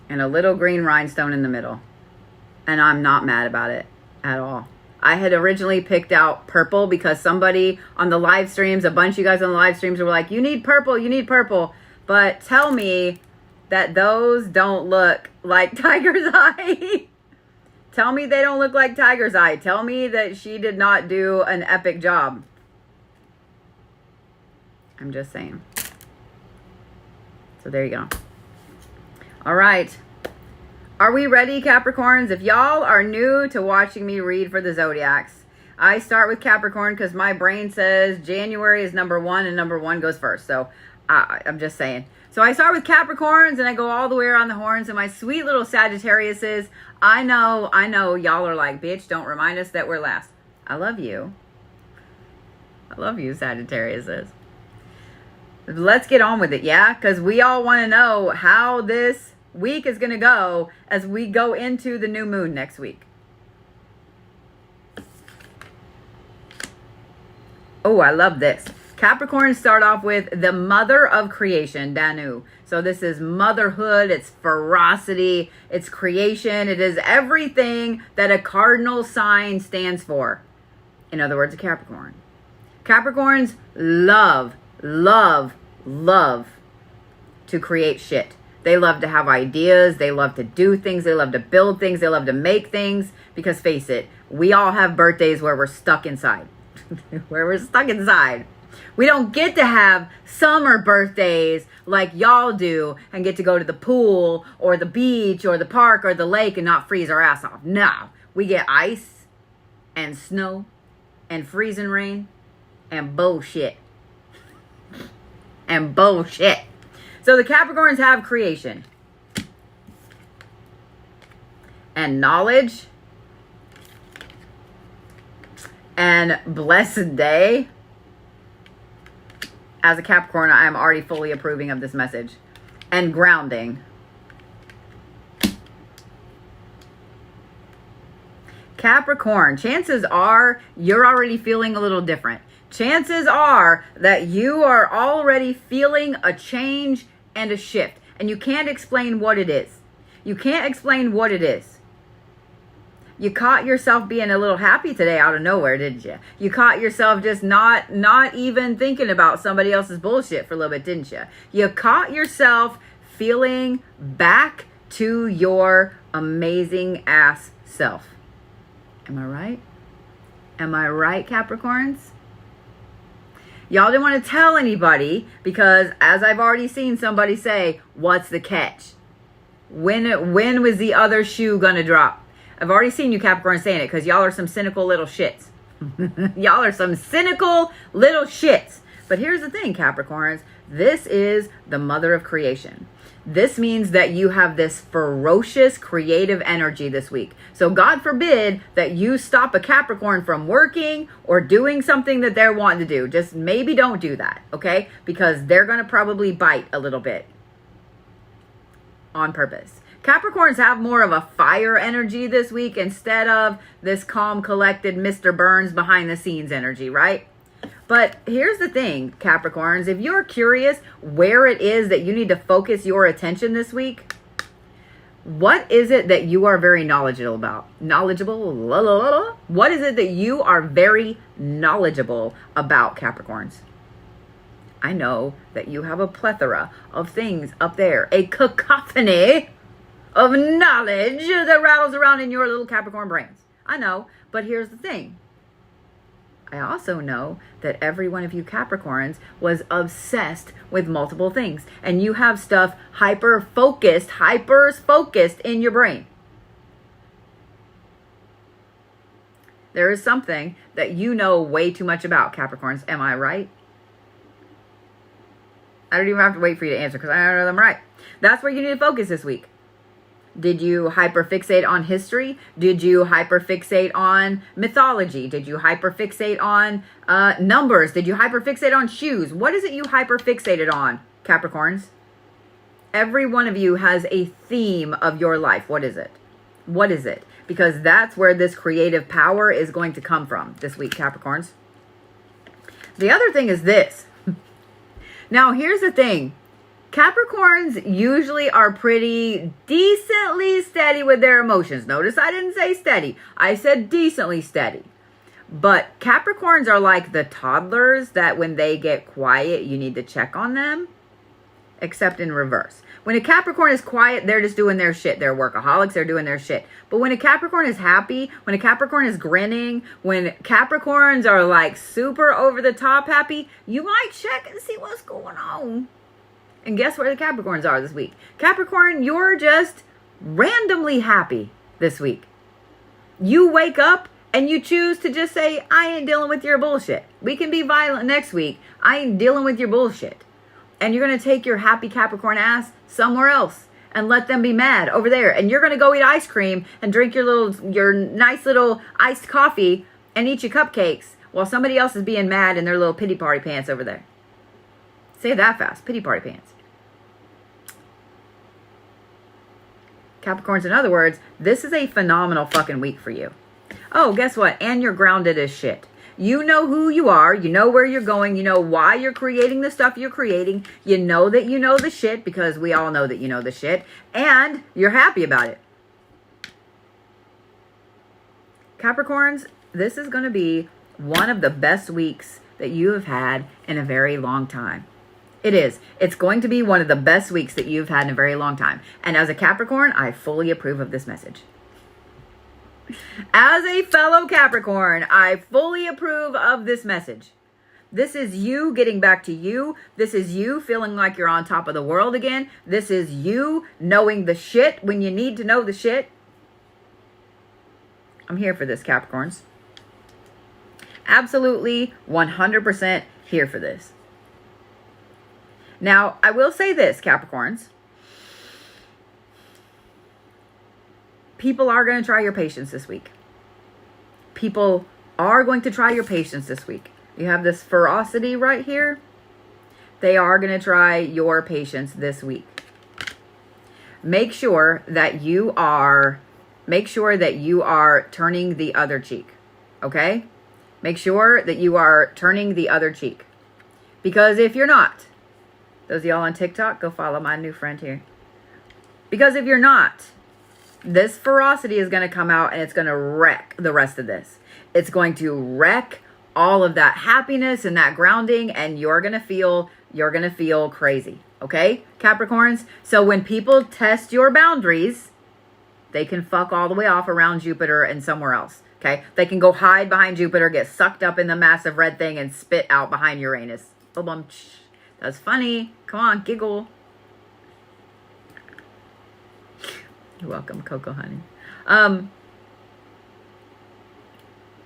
And a little green rhinestone in the middle. And I'm not mad about it at all. I had originally picked out purple because somebody on the live streams, a bunch of you guys on the live streams were like, you need purple, you need purple. But tell me that those don't look like tiger's eye. Tell me they don't look like tiger's eye. Tell me that she did not do an epic job. I'm just saying. So there you go. All right. Are we ready, Capricorns? If y'all are new to watching me read for the Zodiacs, I start with Capricorn because my brain says January is number one and number one goes first. So I'm just saying. So I start with Capricorns and I go all the way around the horns. And my sweet little Sagittariuses, I know, y'all are like, bitch, don't remind us that we're last. I love you. I love you, Sagittariuses. Let's get on with it, yeah? Because we all want to know how this week is going to go as we go into the new moon next week. Oh, I love this. Capricorns start off with the mother of creation, Danu. So this is motherhood, it's ferocity, it's creation. It is everything that a cardinal sign stands for. In other words, a Capricorn. Capricorns love to create shit. They love to have ideas. They love to do things. They love to build things. They love to make things. Because face it, we all have birthdays where we're stuck inside. We don't get to have summer birthdays like y'all do and get to go to the pool or the beach or the park or the lake and not freeze our ass off. No, we get ice and snow and freezing rain and bullshit. So the Capricorns have creation and knowledge and blessed day. As a Capricorn, I am already fully approving of this message. And grounding. Capricorn, chances are you're already feeling a little different. Chances are that you are already feeling a change and a shift. And you can't explain what it is. You caught yourself being a little happy today out of nowhere, didn't you? You caught yourself just not even thinking about somebody else's bullshit for a little bit, didn't you? You caught yourself feeling back to your amazing ass self. Am I right? Am I right, Capricorns? Y'all didn't want to tell anybody because, as I've already seen somebody say, what's the catch? When was the other shoe gonna drop? I've already seen you Capricorns saying it because y'all are some cynical little shits. Y'all are some cynical little shits. But here's the thing, Capricorns. This is the mother of creation. This means that you have this ferocious creative energy this week. So God forbid that you stop a Capricorn from working or doing something that they're wanting to do. Just maybe don't do that, okay? Because they're going to probably bite a little bit on purpose. Capricorns have more of a fire energy this week instead of this calm, collected Mr. Burns behind the scenes energy, right? But here's the thing, Capricorns. If you're curious where it is that you need to focus your attention this week, what is it that you are very knowledgeable about? What is it that you are very knowledgeable about, Capricorns? I know that you have a plethora of things up there, a cacophony of knowledge that rattles around in your little Capricorn brains. I know, but here's the thing. I also know that every one of you Capricorns was obsessed with multiple things. And you have stuff hyper-focused in your brain. There is something that you know way too much about, Capricorns. Am I right? I don't even have to wait for you to answer because I know I'm right. That's where you need to focus this week. Did you hyperfixate on history? Did you hyperfixate on mythology? Did you hyperfixate on numbers? Did you hyperfixate on shoes? What is it you hyperfixated on, Capricorns? Every one of you has a theme of your life. What is it? What is it? Because that's where this creative power is going to come from this week, Capricorns. The other thing is this. Now, here's the thing. Capricorns usually are pretty decently steady with their emotions. Notice I didn't say steady. I said decently steady. But Capricorns are like the toddlers that when they get quiet, you need to check on them. Except in reverse. When a Capricorn is quiet, they're just doing their shit. They're workaholics. They're doing their shit. But when a Capricorn is happy, when a Capricorn is grinning, when Capricorns are like super over the top happy, you might check and see what's going on. And guess where the Capricorns are this week? Capricorn, you're just randomly happy this week. You wake up and you choose to just say, I ain't dealing with your bullshit. We can be violent next week. I ain't dealing with your bullshit. and you're going to take your happy Capricorn ass somewhere else and let them be mad over there. And you're going to go eat ice cream and drink your nice little iced coffee and eat your cupcakes while somebody else is being mad in their little pity party pants over there. Say that fast. Pity party pants. Capricorns, in other words, this is a phenomenal fucking week for you. Oh, guess what? And you're grounded as shit. You know who you are. You know where you're going. You know why you're creating the stuff you're creating. You know that you know the shit, because we all know that you know the shit. And you're happy about it. Capricorns, this is going to be one of the best weeks that you have had in a very long time. It is. It's going to be one of the best weeks that you've had in a very long time. And as a Capricorn, I fully approve of this message. As a fellow Capricorn, I fully approve of this message. This is you getting back to you. This is you feeling like you're on top of the world again. This is you knowing the shit when you need to know the shit. I'm here for this, Capricorns. Absolutely 100% here for this. Now, I will say this, Capricorns. People are going to try your patience this week. People are going to try your patience this week. You have this ferocity right here. They are going to try your patience this week. Make sure that you are turning the other cheek. Okay? Make sure that you are turning the other cheek. Because if you're not, those of y'all on TikTok, go follow my new friend here. Because if you're not, this ferocity is going to come out and it's going to wreck the rest of this. It's going to wreck all of that happiness and that grounding, and you're going to feel crazy. Okay, Capricorns? So when people test your boundaries, they can fuck all the way off around Jupiter and somewhere else. Okay, they can go hide behind Jupiter, get sucked up in the massive red thing, and spit out behind Uranus. That's funny. Come on, giggle. You're welcome, Cocoa Honey.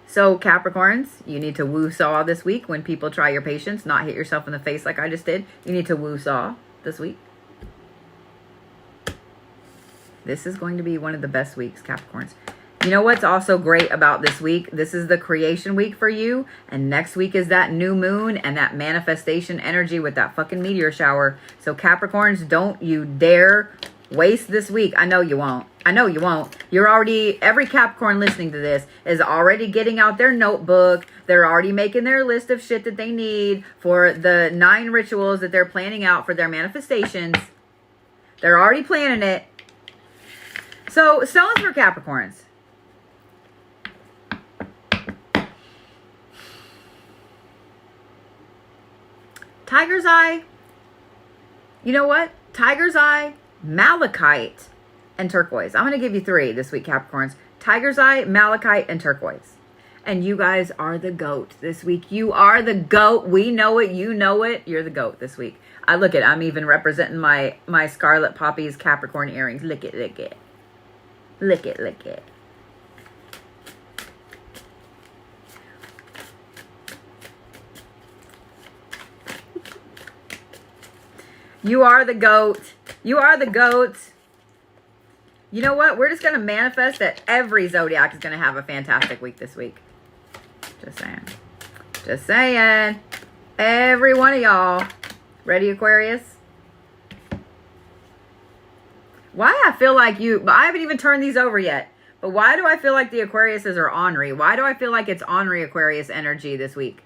So Capricorns, you need to woo-saw this week when people try your patience, not hit yourself in the face like I just did. You need to woo-saw this week. This is going to be one of the best weeks, Capricorns. You know what's also great about this week? This is the creation week for you. And next week is that new moon and that manifestation energy with that fucking meteor shower. So Capricorns, don't you dare waste this week. I know you won't. I know you won't. You're already, every Capricorn listening to this is already getting out their notebook. They're already making their list of shit that they need for the 9 rituals that they're planning out for their manifestations. They're already planning it. So stones for Capricorns. Tiger's Eye. You know what? Tiger's Eye, Malachite, and turquoise. I'm going to give you 3 this week, Capricorns. Tiger's Eye, Malachite, and turquoise. And you guys are the GOAT this week. You are the GOAT. We know it. You know it. You're the GOAT this week. I'm even representing my Scarlet Poppies Capricorn earrings. Lick it, lick it. Lick it, lick it. You are the GOAT. You are the GOAT. You know what? We're just going to manifest that every Zodiac is going to have a fantastic week this week. Just saying. Just saying. Every one of y'all. Ready, Aquarius? Why I feel like I haven't even turned these over yet. But why do I feel like the Aquariuses are ornery? Why do I feel like it's ornery Aquarius energy this week?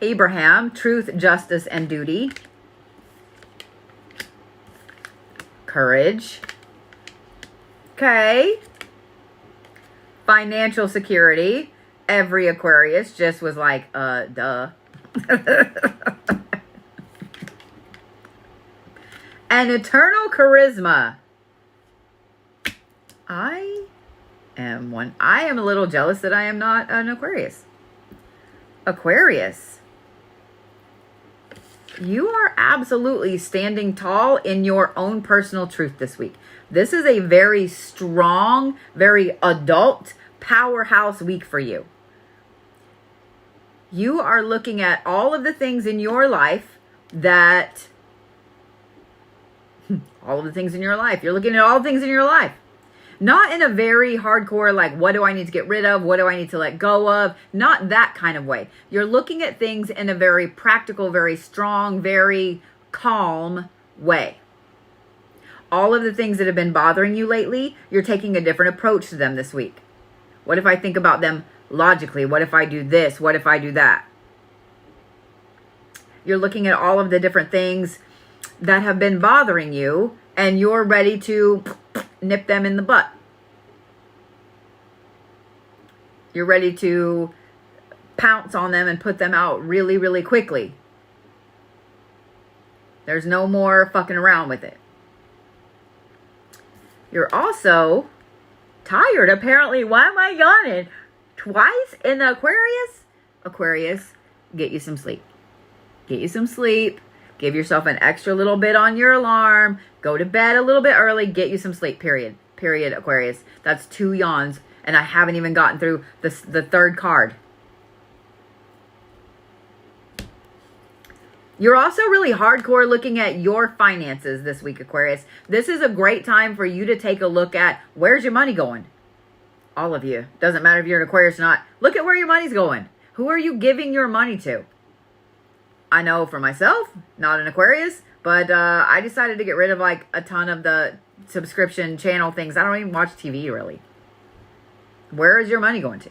Abraham, truth, justice, and duty. Courage. Okay. Financial security. Every Aquarius just was like, duh. And eternal charisma. I am a little jealous that I am not an Aquarius. Aquarius. You are absolutely standing tall in your own personal truth this week. This is a very strong, very adult powerhouse week for you. You are looking at all of the things in your life that, all of the things in your life. You're looking at all the things in your life. Not in a very hardcore, like, what do I need to get rid of? What do I need to let go of? Not that kind of way. You're looking at things in a very practical, very strong, very calm way. All of the things that have been bothering you lately, you're taking a different approach to them this week. What if I think about them logically? What if I do this? What if I do that? You're looking at all of the different things that have been bothering you, and you're ready to nip them in the butt. You're ready to pounce on them and put them out really, really quickly. There's no more fucking around with it. You're also tired, apparently. Why am I yawning? Twice in the Aquarius? Aquarius, get you some sleep. Get you some sleep. Give yourself an extra little bit on your alarm. Go to bed a little bit early. Get you some sleep, period. Period, Aquarius. That's 2 yawns. And I haven't even gotten through the third card. You're also really hardcore looking at your finances this week, Aquarius. This is a great time for you to take a look at, where's your money going? All of you. Doesn't matter if you're an Aquarius or not. Look at where your money's going. Who are you giving your money to? I know for myself, not an Aquarius, but I decided to get rid of like a ton of the subscription channel things. I don't even watch TV really. Where is your money going to?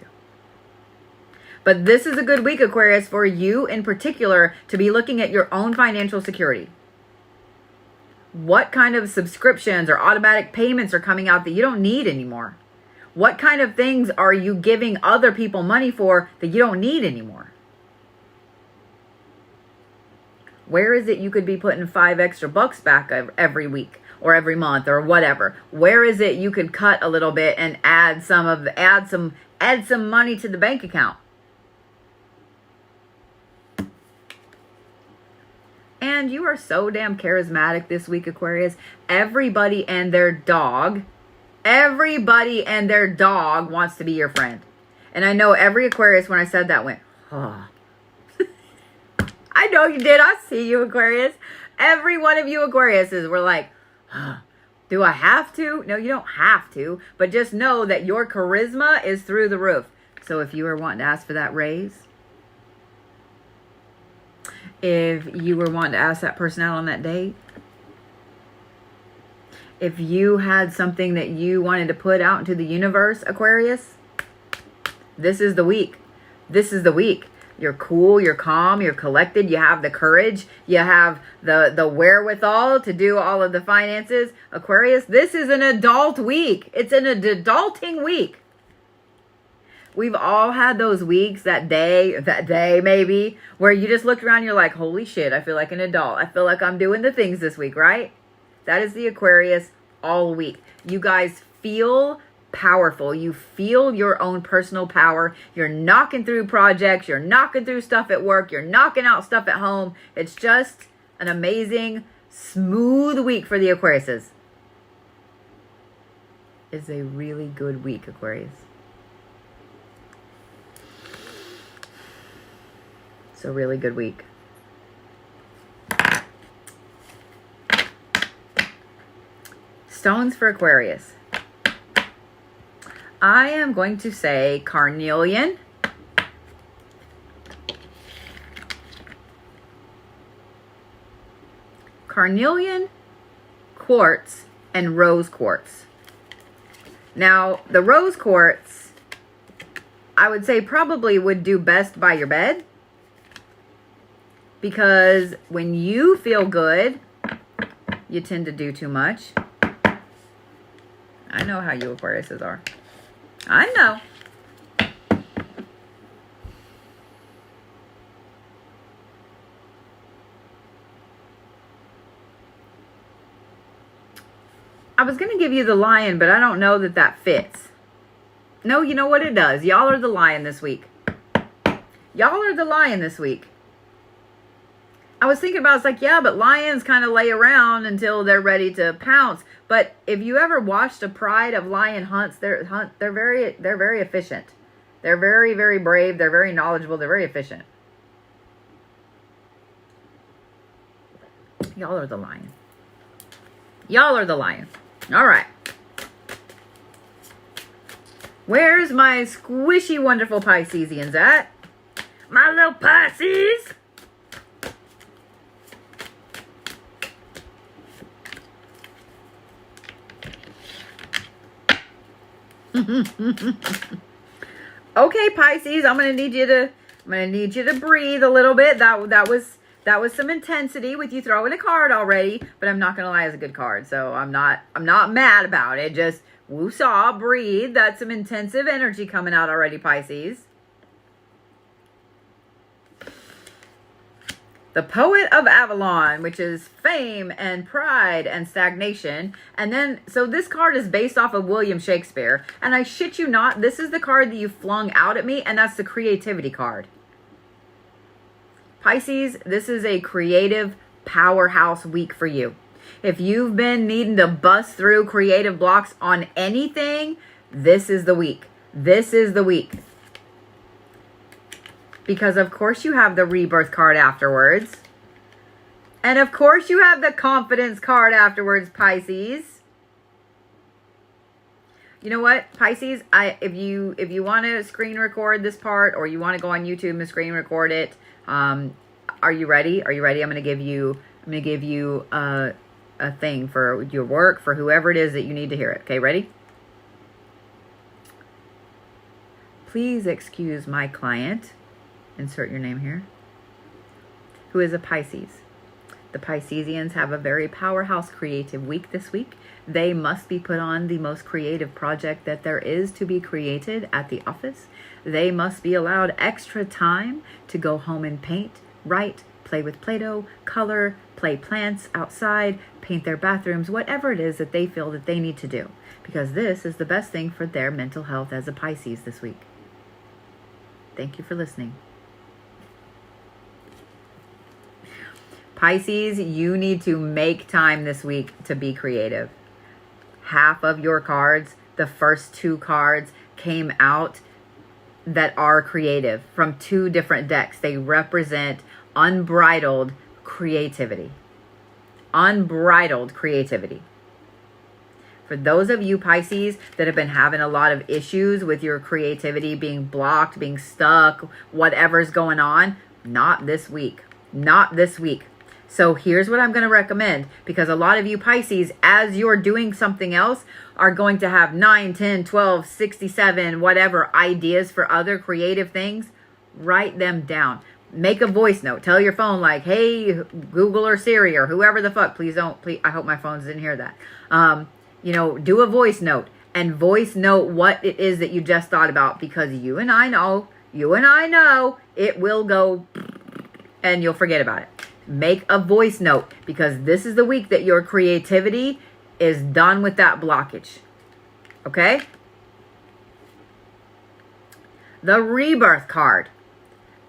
But this is a good week, Aquarius, for you in particular to be looking at your own financial security. What kind of subscriptions or automatic payments are coming out that you don't need anymore? What kind of things are you giving other people money for that you don't need anymore? Where is it you could be putting $5 extra back every week or every month or whatever? Where is it you could cut a little bit and add some money to the bank account? And you are so damn charismatic this week, Aquarius. Everybody and their dog wants to be your friend. And I know every Aquarius, when I said that, went, oh. I know you did. I see you, Aquarius. Every one of you Aquariuses were like, oh, do I have to? No, you don't have to. But just know that your charisma is through the roof. So if you were wanting to ask for that raise, if you were wanting to ask that person out on that date, if you had something that you wanted to put out into the universe, Aquarius, this is the week. This is the week. You're cool, you're calm, you're collected, you have the courage, you have the wherewithal to do all of the finances. Aquarius, this is an adult week. It's an adulting week. We've all had those weeks, that day maybe, where you just looked around and you're like, holy shit, I feel like an adult. I feel like I'm doing the things this week, right? That is the Aquarius all week. You guys feel powerful. You feel your own personal power. You're knocking through projects. You're knocking through stuff at work. You're knocking out stuff at home. It's just an amazing, smooth week for the Aquariuses. It's a really good week, Aquarius. It's a really good week. Stones for Aquarius. I am going to say carnelian, quartz, and rose quartz. Now, the rose quartz, I would say probably would do best by your bed, because when you feel good, you tend to do too much. I know how you Aquariuses are. I know. I was going to give you the lion, but I don't know that that fits. No, you know what it does. Y'all are the lion this week. Y'all are the lion this week. I was thinking about, it's like, yeah, but lions kind of lay around until they're ready to pounce. But if you ever watched a pride of lion hunts, they're very efficient. They're very, very brave. They're very knowledgeable. They're very efficient. Y'all are the lion. Y'all are the lion. All right. Where's my squishy, wonderful Pisceans at? My little Pisces. Okay, Pisces, I'm gonna need you to breathe a little bit. That was some intensity with you throwing a card already, but I'm not gonna lie, it's a good card, so I'm not mad about it. Just woo-saw, breathe. That's some intensive energy coming out already, Pisces. The Poet of Avalon, which is fame and pride and stagnation. And then, so this card is based off of William Shakespeare. And I shit you not, this is the card that you flung out at me, and that's the creativity card. Pisces, this is a creative powerhouse week for you. If you've been needing to bust through creative blocks on anything, this is the week. This is the week. Because of course you have the rebirth card afterwards. And of course you have the confidence card afterwards, Pisces. You know what, Pisces, if you want to screen record this part, or you want to go on YouTube and screen record it, are you ready? Are you ready? I'm going to give you a thing for your work, for whoever it is that you need to hear it. Okay, ready? Please excuse my client. Insert your name here, who is a Pisces. The Pisceans have a very powerhouse creative week this week. They must be put on the most creative project that there is to be created at the office. They must be allowed extra time to go home and paint, write, play with Play-Doh, color, play plants outside, paint their bathrooms, whatever it is that they feel that they need to do. Because this is the best thing for their mental health as a Pisces this week. Thank you for listening. Pisces, you need to make time this week to be creative. Half of your cards, the first two cards, came out that are creative from two different decks. They represent unbridled creativity. Unbridled creativity. For those of you Pisces that have been having a lot of issues with your creativity being blocked, being stuck, whatever's going on, not this week. Not this week. So here's what I'm going to recommend, because a lot of you Pisces, as you're doing something else, are going to have 9, 10, 12, 67, whatever ideas for other creative things. Write them down. Make a voice note. Tell your phone like, hey, Google or Siri or whoever the fuck. Please, I hope my phones didn't hear that. Do a voice note and voice note what it is that you just thought about, because you and I know it will go and you'll forget about it. Make a voice note, because this is the week that your creativity is done with that blockage. Okay? The rebirth card.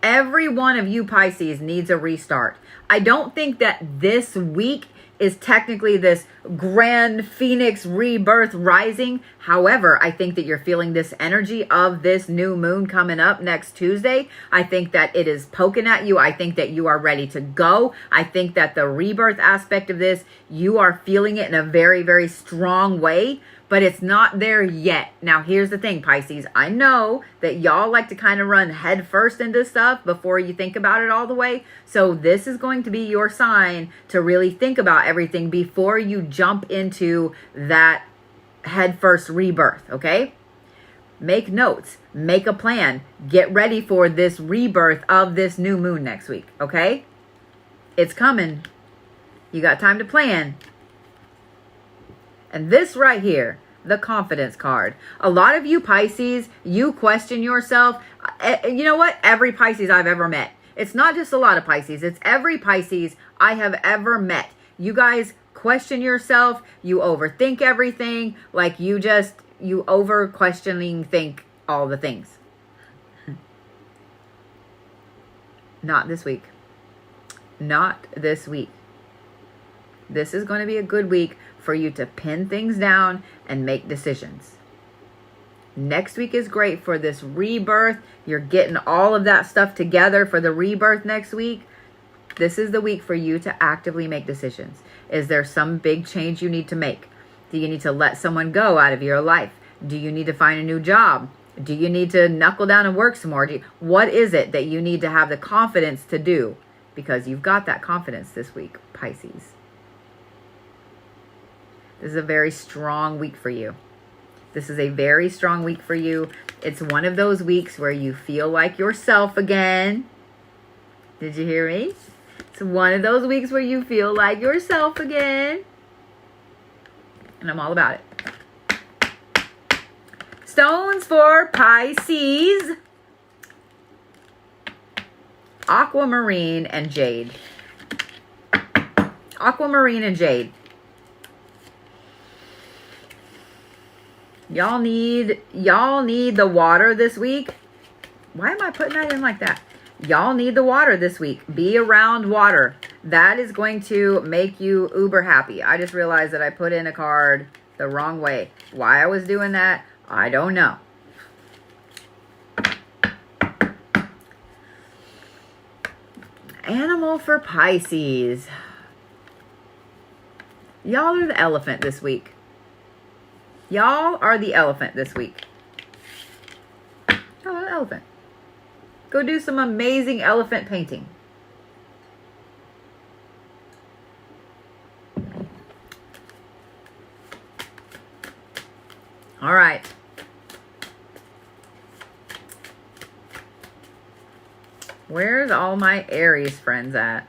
Every one of you Pisces needs a restart. I don't think that this week is technically this grand phoenix rebirth rising. However, I think that you're feeling this energy of this new moon coming up next Tuesday. I think that it is poking at you. I think that you are ready to go. I think that the rebirth aspect of this, you are feeling it in a very, very strong way, but it's not there yet. Now, here's the thing, Pisces. I know that y'all like to kind of run head first into stuff before you think about it all the way. So this is going to be your sign to really think about everything before you jump into that head first rebirth, okay? Make notes, make a plan, get ready for this rebirth of this new moon next week, okay? It's coming. You got time to plan. And this right here, the confidence card. A lot of you Pisces, you question yourself. You know what? Every Pisces I've ever met. It's not just a lot of Pisces. It's every Pisces I have ever met. You guys question yourself. You overthink everything. Like you over questioning think all the things. Not this week. Not this week. This is going to be a good week for you to pin things down and make decisions. Next week is great for this rebirth. You're getting all of that stuff together for the rebirth next week. This is the week for you to actively make decisions. Is there some big change you need to make? Do you need to let someone go out of your life? Do you need to find a new job? Do you need to knuckle down and work some more? What is it that you need to have the confidence to do? Because you've got that confidence this week, Pisces. This is a very strong week for you. This is a very strong week for you. It's one of those weeks where you feel like yourself again. Did you hear me? It's one of those weeks where you feel like yourself again. And I'm all about it. Stones for Pisces. Aquamarine and jade. Aquamarine and jade. Y'all need the water this week. Why am I putting that in like that? Y'all need the water this week. Be around water. That is going to make you uber happy. I just realized that I put in a card the wrong way. Why I was doing that, I don't know. Animal for Pisces. Y'all are the elephant this week. Y'all are the elephant this week. Oh, an elephant. Go do some amazing elephant painting. All right. Where's all my Aries friends at?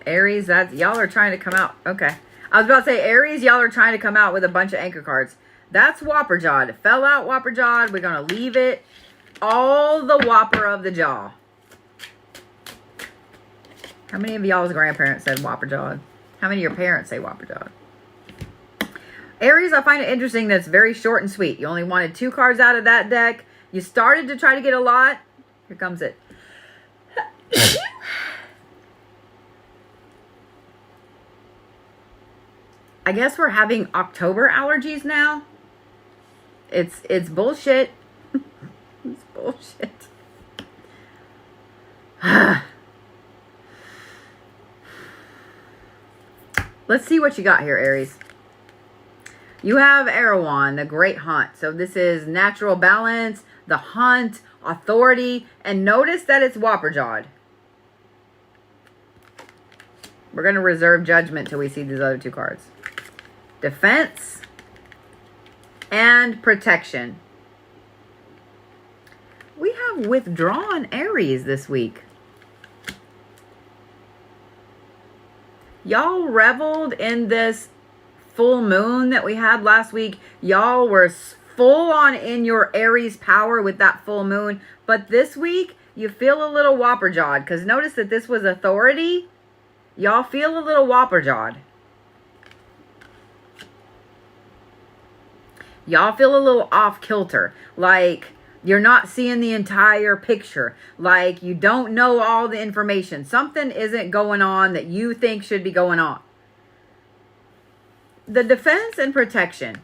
Aries, y'all are trying to come out. Okay. I was about to say, Aries, y'all are trying to come out with a bunch of anchor cards. That's Whopper Jawed. It fell out Whopper Jawed. We're going to leave it. All the Whopper of the jaw. How many of y'all's grandparents said Whopper Jawed? How many of your parents say Whopper Jawed? Aries, I find it interesting that it's very short and sweet. You only wanted 2 cards out of that deck. You started to try to get a lot. Here comes it. I guess we're having October allergies now. It's bullshit. It's bullshit. Let's see what you got here, Aries. You have Erewhon, the Great Hunt. So this is natural balance, the hunt, authority, and notice that it's Whopper Jawed. We're going to reserve judgment till we see these other 2 cards. Defense and protection. We have withdrawn Aries this week. Y'all reveled in this full moon that we had last week. Y'all were full on in your Aries power with that full moon. But this week, you feel a little Whopper Jawed. Because notice that this was authority. Y'all feel a little Whopper Jawed. Y'all feel a little off kilter. Like you're not seeing the entire picture. Like you don't know all the information. Something isn't going on that you think should be going on. The defense and protection.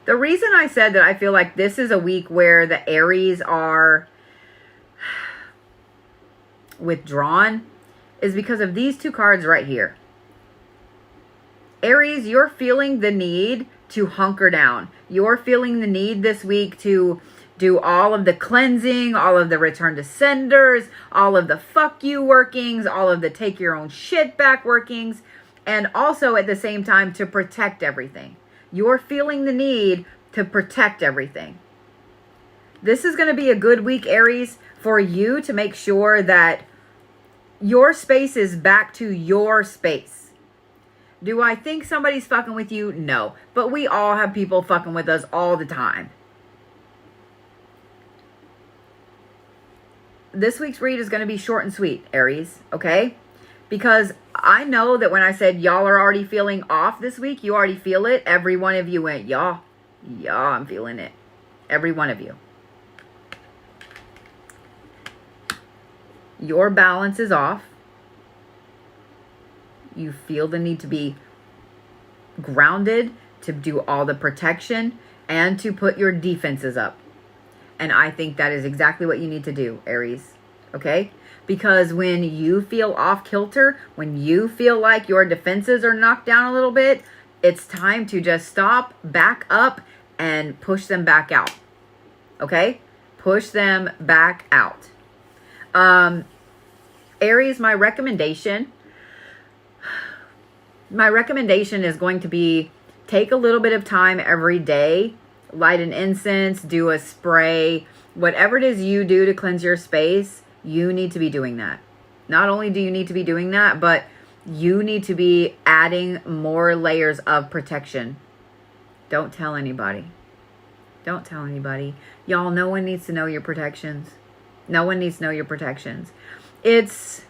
The reason I said that I feel like this is a week where the Aries are withdrawn is because of these 2 cards right here. Aries, you're feeling the need to hunker down. You're feeling the need this week to do all of the cleansing, all of the return to senders, all of the fuck you workings, all of the take your own shit back workings, and also at the same time to protect everything. You're feeling the need to protect everything. This is going to be a good week, Aries, for you to make sure that your space is back to your space. Do I think somebody's fucking with you? No. But we all have people fucking with us all the time. This week's read is going to be short and sweet, Aries, okay? Because I know that when I said y'all are already feeling off this week, you already feel it. Every one of you went, yeah, I'm feeling it. Every one of you. Your balance is off. You feel the need to be grounded, to do all the protection. and to put your defenses up. And I think that is exactly what you need to do, Aries. Okay? Because when you feel off kilter, when you feel like your defenses are knocked down a little bit, it's time to just stop, back up, and push them back out. Okay? Push them back out. Aries, my recommendation is going to be take a little bit of time every day, light an incense, do a spray, whatever it is you do to cleanse your space, you need to be doing that. Not only do you need to be doing that, but you need to be adding more layers of protection. Don't tell anybody. Don't tell anybody. Y'all, no one needs to know your protections. No one needs to know your protections. It's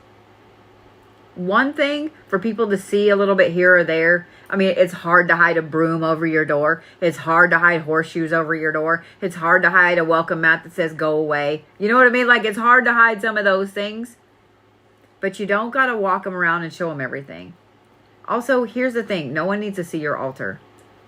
one thing for people to see a little bit here or there. I mean, it's hard to hide a broom over your door. It's hard to hide horseshoes over your door. It's hard to hide a welcome mat that says go away. You know what I mean? Like, it's hard to hide some of those things. But you don't got to walk them around and show them everything. Also, here's the thing. No one needs to see your altar.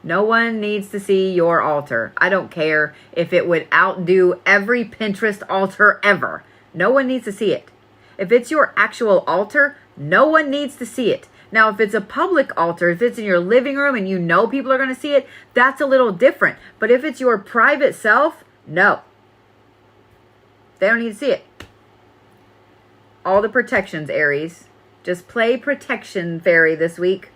No one needs to see your altar. I don't care if it would outdo every Pinterest altar ever. No one needs to see it. If it's your actual altar, no one needs to see it. Now, if it's a public altar, if it's in your living room and you know people are going to see it, that's a little different. But if it's your private self, no. They don't need to see it. All the protections, Aries. Just play protection fairy this week.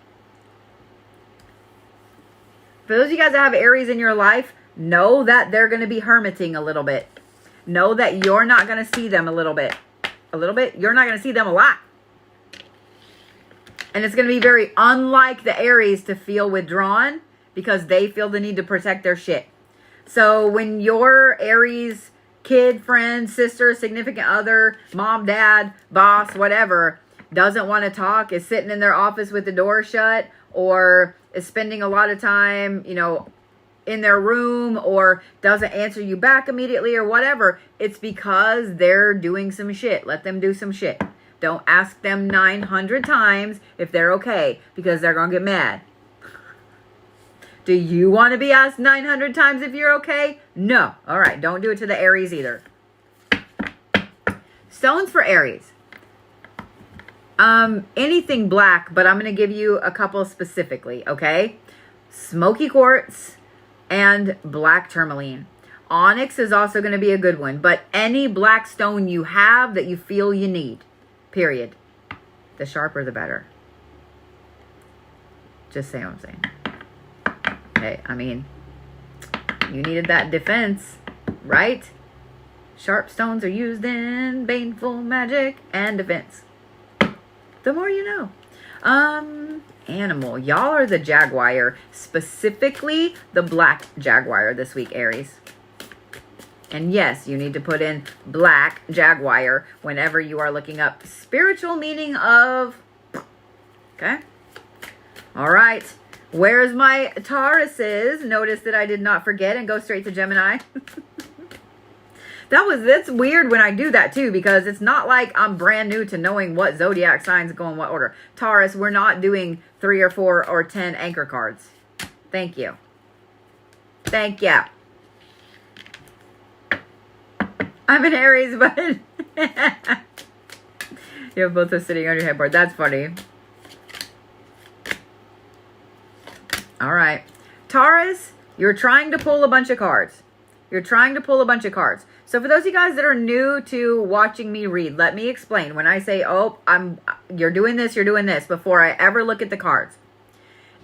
For those of you guys that have Aries in your life, know that they're going to be hermiting a little bit. Know that you're not going to see them a little bit. A little bit. You're not going to see them a lot. And it's going to be very unlike the Aries to feel withdrawn because they feel the need to protect their shit. So when your Aries kid, friend, sister, significant other, mom, dad, boss, whatever, doesn't want to talk, is sitting in their office with the door shut, or is spending a lot of time, you know, in their room, or doesn't answer you back immediately or whatever, it's because they're doing some shit. Let them do some shit. Don't ask them 900 times if they're okay, because they're going to get mad. Do you want to be asked 900 times if you're okay? No. All right. Don't do it to the Aries either. Stones for Aries. Anything black, but I'm going to give you a couple specifically, okay? Smoky Quartz and black Tourmaline. Onyx is also going to be a good one, but any black stone you have that you feel you need. Period. The sharper, the better. Just saying what I'm saying. Okay, I mean, you needed that defense, right? Sharp stones are used in baneful magic and defense. The more you know. Animal. Y'all are the Jaguar. Specifically, the black Jaguar this week, Aries. And yes, you need to put in black Jaguar whenever you are looking up spiritual meaning of. Okay. All right. Where's my Tauruses? Notice that I did not forget and go straight to Gemini. That's weird when I do that too, because it's not like I'm brand new to knowing what zodiac signs go in what order. Taurus, we're not doing 3 or 4 or 10 anchor cards. Thank you. Thank you. I'm an Aries, but you have both of sitting on your headboard. That's funny. All right. Taurus, you're trying to pull a bunch of cards. You're trying to pull a bunch of cards. So for those of you guys that are new to watching me read, let me explain. When I say, oh, you're doing this, before I ever look at the cards.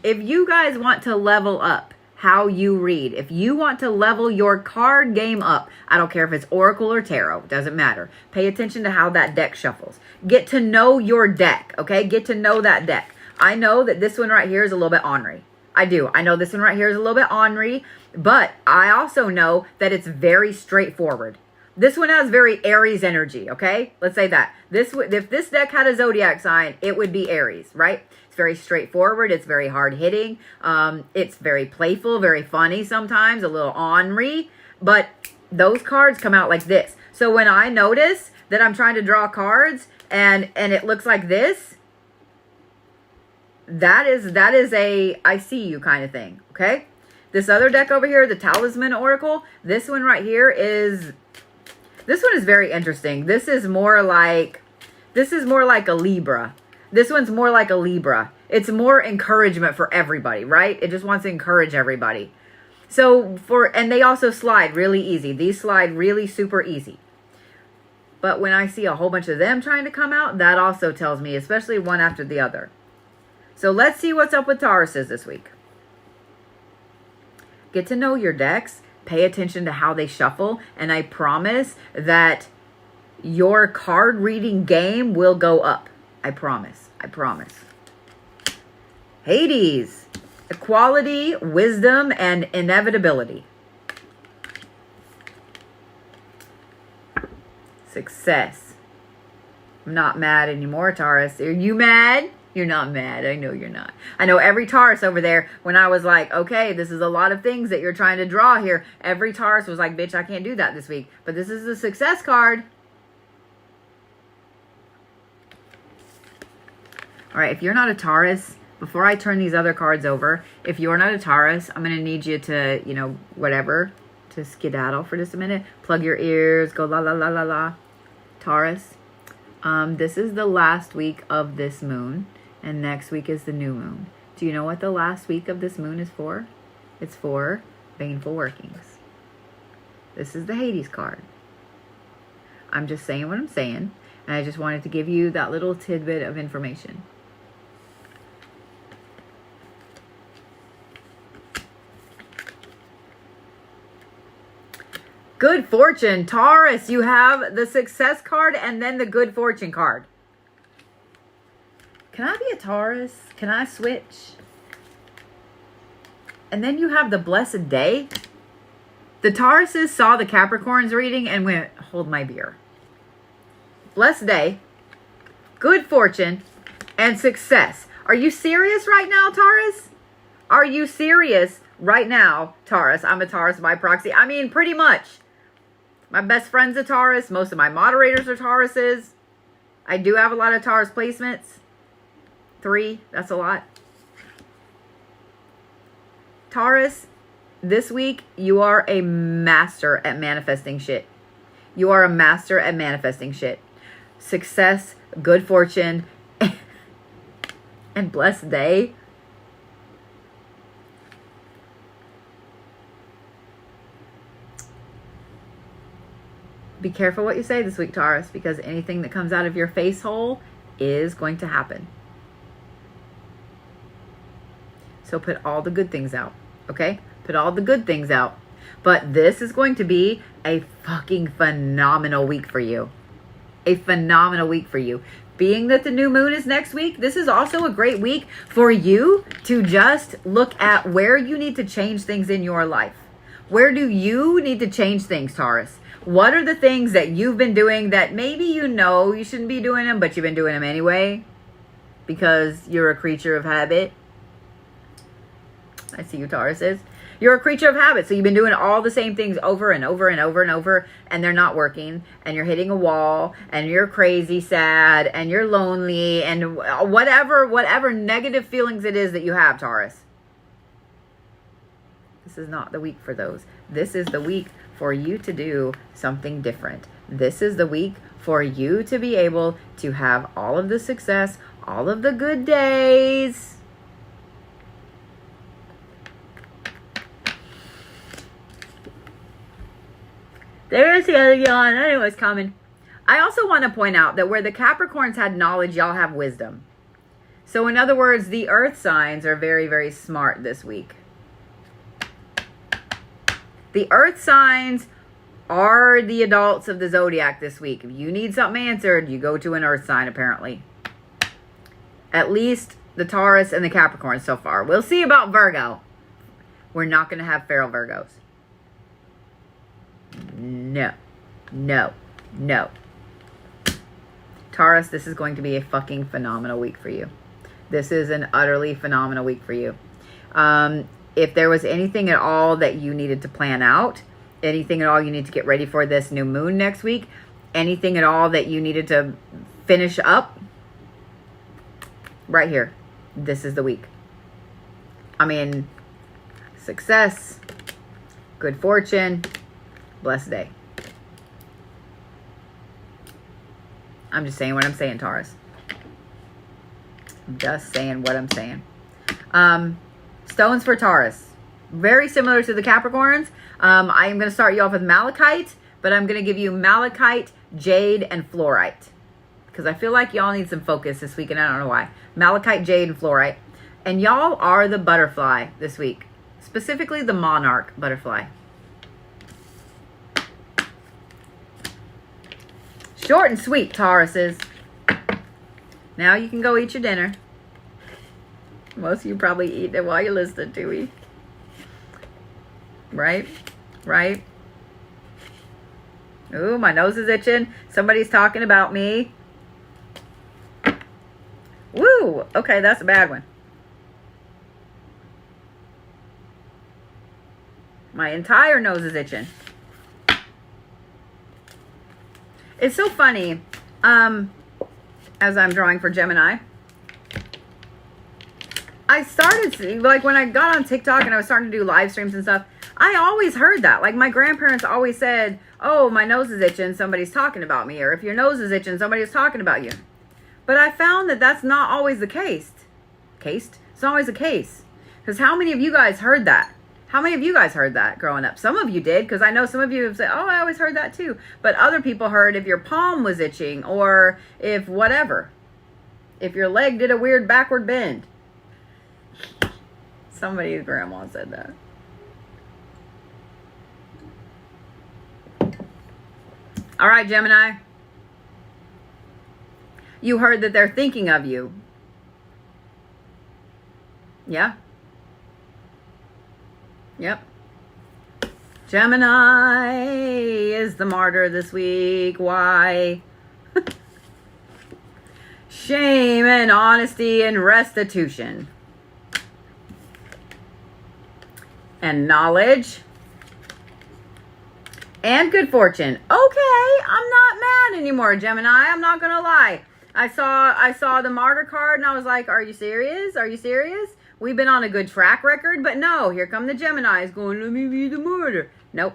If you guys want to level up how you read, if you want to level your card game up, I don't care if it's Oracle or Tarot, doesn't matter. Pay attention to how that deck shuffles. Get to know your deck, okay? Get to know that deck. I know that this one right here is a little bit ornery. I do. I know this one right here is a little bit ornery, but I also know that it's very straightforward. This one has very Aries energy, okay? Let's say that. If this deck had a zodiac sign, it would be Aries, right? It's very straightforward. It's very hard-hitting. It's very playful, very funny sometimes, a little ornery, but those cards come out like this. So when I notice that I'm trying to draw cards and it looks like this, that is a I see you kind of thing, okay? This other deck over here, the Talisman Oracle, this one right here is, this one is very interesting. This is more like a Libra. This one's more like a Libra. It's more encouragement for everybody, right? It just wants to encourage everybody. So and they also slide really easy. These slide really super easy. But when I see a whole bunch of them trying to come out, that also tells me, especially one after the other. So let's see what's up with Tauruses this week. Get to know your decks. Pay attention to how they shuffle. And I promise that your card reading game will go up. I promise. I promise. Hades. Equality, wisdom, and inevitability. Success. I'm not mad anymore, Taurus. Are you mad? You're not mad. I know you're not. I know every Taurus over there, when I was like, okay, this is a lot of things that you're trying to draw here. Every Taurus was like, bitch, I can't do that this week. But this is a success card. All right, if you're not a Taurus, before I turn these other cards over, if you're not a Taurus, I'm going to need you to, you know, whatever, to skedaddle for just a minute. Plug your ears, go la la la la la. Taurus, this is the last week of this moon, and next week is the new moon. Do you know what the last week of this moon is for? It's for baneful workings. This is the Hades card. I'm just saying what I'm saying, and I just wanted to give you that little tidbit of information. Good fortune. Taurus, you have the success card and then the good fortune card. Can I be a Taurus? Can I switch? And then you have the blessed day. The Tauruses saw the Capricorns reading and went, hold my beer. Blessed day, good fortune, and success. Are you serious right now, Taurus? Are you serious right now, Taurus? I'm a Taurus by proxy. I mean, pretty much. My best friend's a Taurus. Most of my moderators are Tauruses. I do have a lot of Taurus placements. 3, that's a lot. Taurus, this week, you are a master at manifesting shit. You are a master at manifesting shit. Success, good fortune, and blessed day. Be careful what you say this week, Taurus, because anything that comes out of your face hole is going to happen. So put all the good things out, okay? Put all the good things out. But this is going to be a fucking phenomenal week for you. A phenomenal week for you. Being that the new moon is next week, this is also a great week for you to just look at where you need to change things in your life. Where do you need to change things, Taurus? What are the things that you've been doing that maybe you know you shouldn't be doing them, but you've been doing them anyway because you're a creature of habit? I see you, Tauruses. You're a creature of habit, so you've been doing all the same things over and over and over and over, and they're not working, and you're hitting a wall, and you're crazy sad, and you're lonely, and whatever negative feelings it is that you have, Taurus. This is not the week for those. This is the week for you to do something different. This is the week for you to be able to have all of the success, all of the good days. There's the other yawn. I knew it was coming. I also want to point out that where the Capricorns had knowledge, y'all have wisdom. So in other words, the earth signs are very, very smart this week. The earth signs are the adults of the zodiac this week. If you need something answered, you go to an earth sign, apparently. At least the Taurus and the Capricorn so far. We'll see about Virgo. We're not going to have feral Virgos. No. No. No. Taurus, this is going to be a fucking phenomenal week for you. This is an utterly phenomenal week for you. If there was anything at all that you needed to plan out, anything at all you need to get ready for this new moon next week, anything at all that you needed to finish up, right here, this is the week. I mean, success, good fortune, blessed day. I'm just saying what I'm saying, Taurus. I'm just saying what I'm saying. Stones for Taurus. Very similar to the Capricorns. I am going to start you off with malachite, but I'm going to give you malachite, jade, and fluorite. Because I feel like y'all need some focus this week, and I don't know why. Malachite, jade, and fluorite. And y'all are the butterfly this week. Specifically the monarch butterfly. Short and sweet, Tauruses. Now you can go eat your dinner. Most of you probably eat it while you're listening to me. Right? Right? Ooh, my nose is itching. Somebody's talking about me. Woo! Okay, that's a bad one. My entire nose is itching. It's so funny, as I'm drawing for Gemini, I started seeing, like when I got on TikTok and I was starting to do live streams and stuff, I always heard that. Like my grandparents always said, oh, my nose is itching, somebody's talking about me. Or if your nose is itching, somebody's talking about you. But I found that that's not always the case. It's not always the case. Because how many of you guys heard that? How many of you guys heard that growing up? Some of you did, because I know some of you have said, oh, I always heard that too. But other people heard if your palm was itching or if whatever. If your leg did a weird backward bend. Somebody's grandma said that. All right, Gemini. You heard that they're thinking of you. Yeah? Yep. Gemini is the martyr this week. Why? Shame and honesty and restitution. And knowledge. And good fortune. Okay, I'm not mad anymore, Gemini. I'm not going to lie. I saw the martyr card and I was like, are you serious? Are you serious? We've been on a good track record, but no, here come the Geminis going, let me be the martyr. Nope.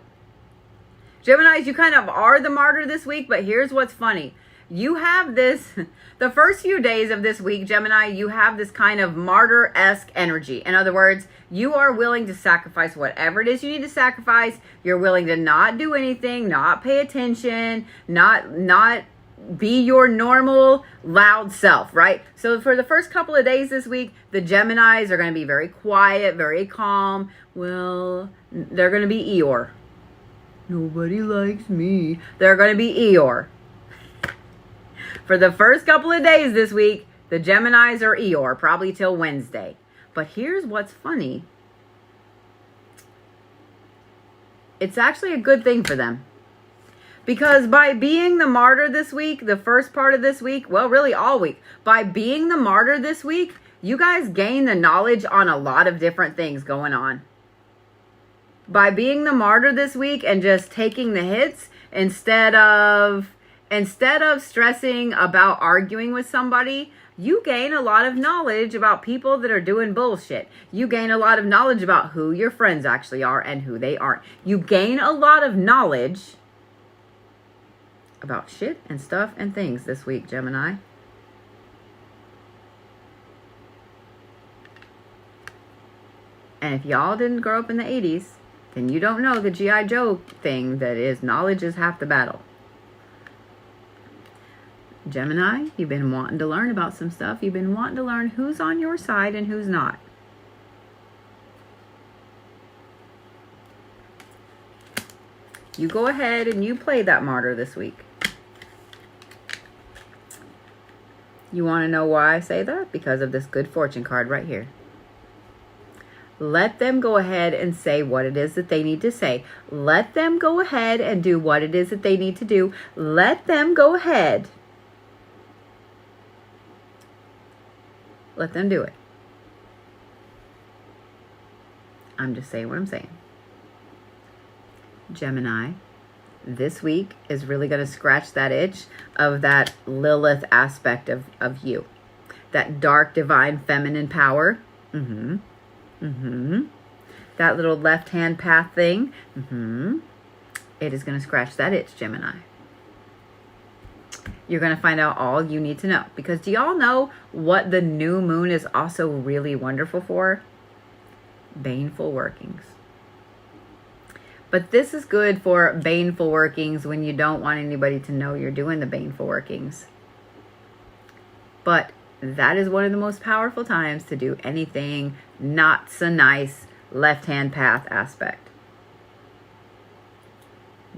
Geminis, you kind of are the martyr this week, but here's what's funny. You have this, the first few days of this week, Gemini, you have this kind of martyr-esque energy. In other words, you are willing to sacrifice whatever it is you need to sacrifice. You're willing to not do anything, not pay attention, not be your normal loud self, right? So for the first couple of days this week, the Geminis are going to be very quiet, very calm. Well, they're going to be Eeyore. Nobody likes me. They're going to be Eeyore. For the first couple of days this week, the Geminis are Eeyore, probably till Wednesday. But here's what's funny. It's actually a good thing for them. Because by being the martyr this week, the first part of this week, well, really all week, by being the martyr this week, you guys gain the knowledge on a lot of different things going on. By being the martyr this week and just taking the hits instead of stressing about arguing with somebody, you gain a lot of knowledge about people that are doing bullshit. You gain a lot of knowledge about who your friends actually are and who they aren't. You gain a lot of knowledge about shit and stuff and things this week, Gemini. And if y'all didn't grow up in the 80s, then you don't know the G.I. Joe thing that is knowledge is half the battle. Gemini, you've been wanting to learn about some stuff. You've been wanting to learn who's on your side and who's not. You go ahead and you play that martyr this week. You want to know why I say that? Because of this good fortune card right here. Let them go ahead and say what it is that they need to say. Let them go ahead and do what it is that they need to do. Let them go ahead. Let them do it. I'm just saying what I'm saying. Gemini, this week is really going to scratch that itch of that Lilith aspect of you. That dark, divine, feminine power. That little left-hand path thing. It is going to scratch that itch, Gemini. You're going to find out all you need to know. Because do y'all know what the new moon is also really wonderful for? Baneful workings. But this is good for baneful workings when you don't want anybody to know you're doing the baneful workings. But that is one of the most powerful times to do anything not so nice left-hand path aspect.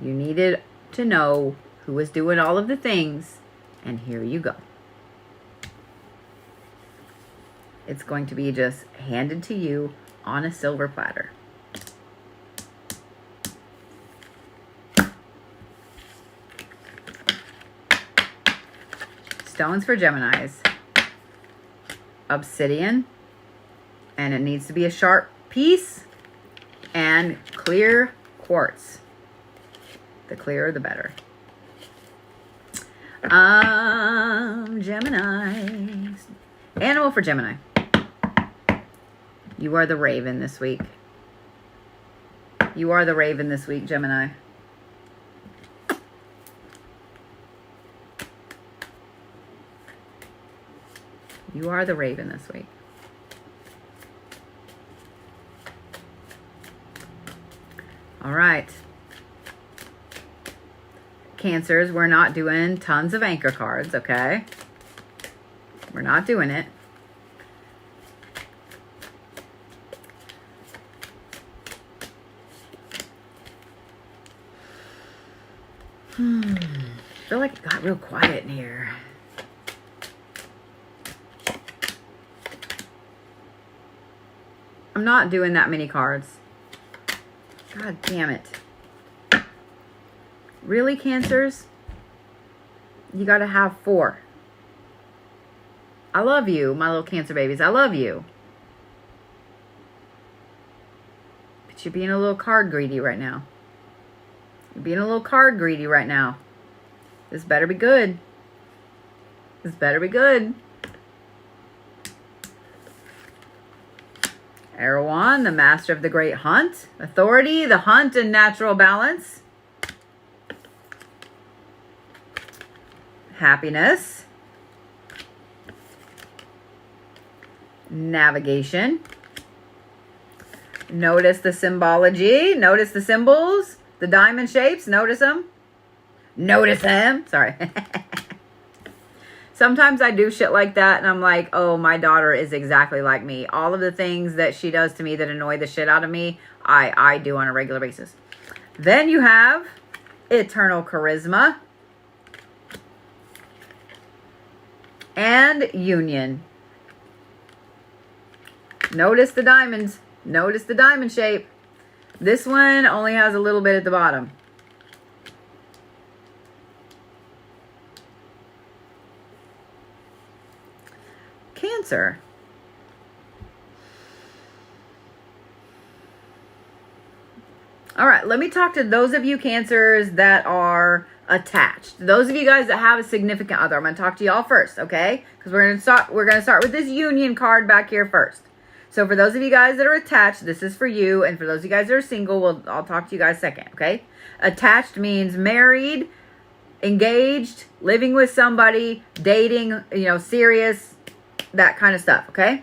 You needed to know who was doing all of the things, and here you go. It's going to be just handed to you on a silver platter. Stones for Geminis. Obsidian, and it needs to be a sharp piece, and clear quartz. The clearer the better. Gemini. Animal for Gemini. You are the raven this week. You are the raven this week, Gemini. You are the raven this week. All right. Cancers, we're not doing tons of anchor cards, okay? We're not doing it. I feel like it got real quiet in here. I'm not doing that many cards. God damn it. Really, Cancers? You got to have 4. I love you, my little Cancer babies. I love you. But you're being a little card greedy right now. You're being a little card greedy right now. This better be good. This better be good. Erewhon, the master of the great hunt. Authority, the hunt and natural balance. Happiness. Navigation. Notice the symbology. Notice the symbols. The diamond shapes. Notice them. Notice them. Sorry. Sometimes I do shit like that and I'm like, oh, my daughter is exactly like me. All of the things that she does to me that annoy the shit out of me, I do on a regular basis. Then you have eternal charisma and union. Notice the diamonds. Notice the diamond shape. This one only has a little bit at the bottom. Cancer. All right, let me talk to those of you Cancers that are attached. Those of you guys that have a significant other. I'm going to talk to y'all first, okay? Because we're going to start with this union card back here first. So for those of you guys that are attached, this is for you, and for those of you guys that are single, I'll talk to you guys second, okay? Attached means married, engaged, living with somebody, dating, serious, that kind of stuff, okay?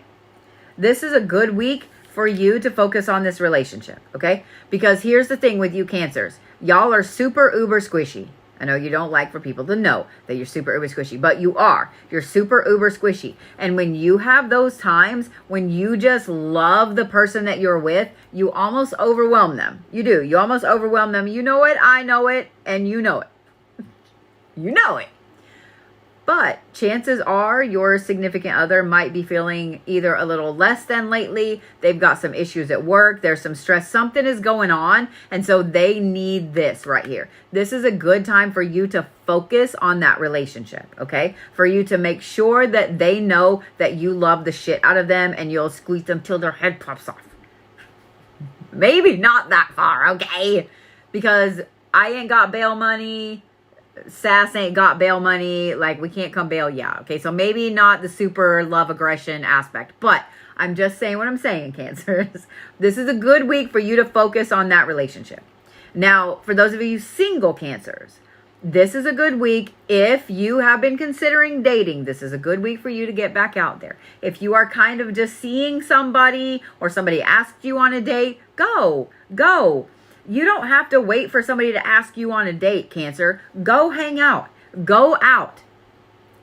This is a good week for you to focus on this relationship, okay? Because here's the thing with you Cancers. Y'all are super uber squishy. I know you don't like for people to know that you're super uber squishy, but you are. You're super uber squishy. And when you have those times when you just love the person that you're with, you almost overwhelm them. You do. You almost overwhelm them. You know it, I know it, and you know it. You know it. But chances are your significant other might be feeling either a little less than lately. They've got some issues at work. There's some stress. Something is going on. And so they need this right here. This is a good time for you to focus on that relationship, okay? For you to make sure that they know that you love the shit out of them and you'll squeeze them till their head pops off. Maybe not that far, okay? Because I ain't got bail money. sass ain't got bail money, like we can't come bail. Yeah, okay, so maybe not the super love aggression aspect, but I'm just saying what I'm saying, Cancers. This is a good week for you to focus on that relationship. Now, for those of you single Cancers, this is a good week. If you have been considering dating, this is a good week for you to get back out there. If you are kind of just seeing somebody or somebody asked you on a date, go. You don't have to wait for somebody to ask you on a date, Cancer. Go hang out. Go out.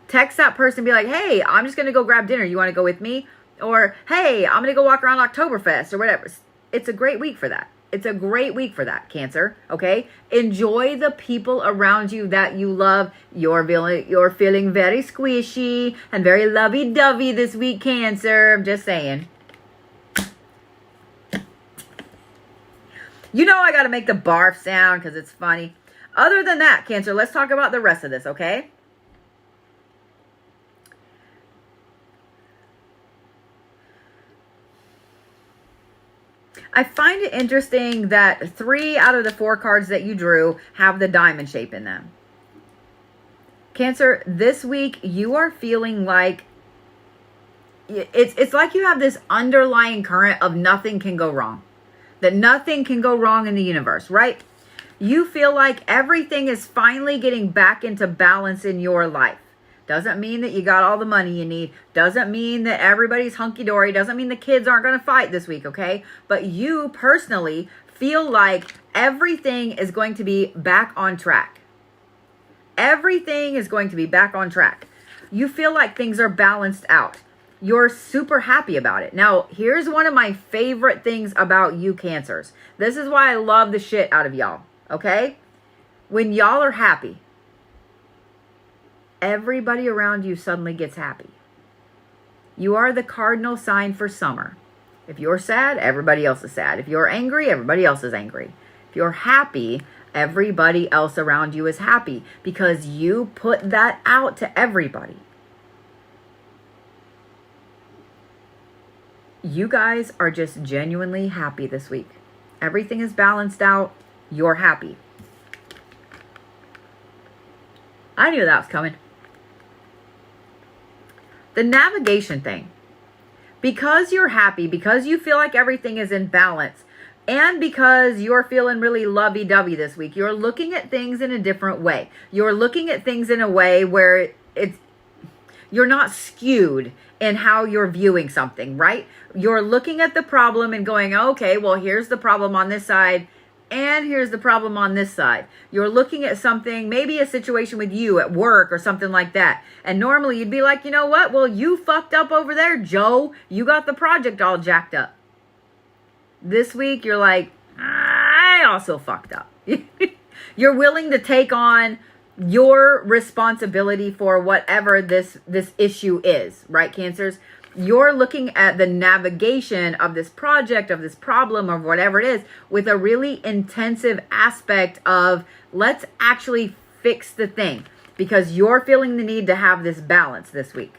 Text that person, be like, hey, I'm just going to go grab dinner. You want to go with me? Or, hey, I'm going to go walk around Oktoberfest or whatever. It's a great week for that. It's a great week for that, Cancer, okay? Enjoy the people around you that you love. You're feeling very squishy and very lovey-dovey this week, Cancer. I'm just saying. You know I got to make the barf sound because it's funny. Other than that, Cancer, let's talk about the rest of this, okay? I find it interesting that 3 out of the 4 cards that you drew have the diamond shape in them. Cancer, this week you are feeling like it's like you have this underlying current of nothing can go wrong. That nothing can go wrong in the universe, right? You feel like everything is finally getting back into balance in your life. Doesn't mean that you got all the money you need. Doesn't mean that everybody's hunky-dory. Doesn't mean the kids aren't going to fight this week, okay? But you personally feel like everything is going to be back on track. Everything is going to be back on track. You feel like things are balanced out. You're super happy about it. Now, here's one of my favorite things about you, Cancers. This is why I love the shit out of y'all, okay? When y'all are happy, everybody around you suddenly gets happy. You are the cardinal sign for summer. If you're sad, everybody else is sad. If you're angry, everybody else is angry. If you're happy, everybody else around you is happy because you put that out to everybody. You guys are just genuinely happy this week. Everything is balanced out. You're happy. I knew that was coming. The navigation thing. Because you're happy, because you feel like everything is in balance, and because you're feeling really lovey-dovey this week, you're looking at things in a different way. You're looking at things in a way where you're not skewed in how you're viewing something, right? You're looking at the problem and going, okay, well, here's the problem on this side, and here's the problem on this side. You're looking at something, maybe a situation with you at work or something like that. And normally you'd be like, you know what? Well, you fucked up over there, Joe. You got the project all jacked up. This week, you're like, I also fucked up. You're willing to take on your responsibility for whatever this issue is, right, Cancers? You're looking at the navigation of this project, of this problem, or whatever it is, with a really intensive aspect of let's actually fix the thing, because you're feeling the need to have this balance this week.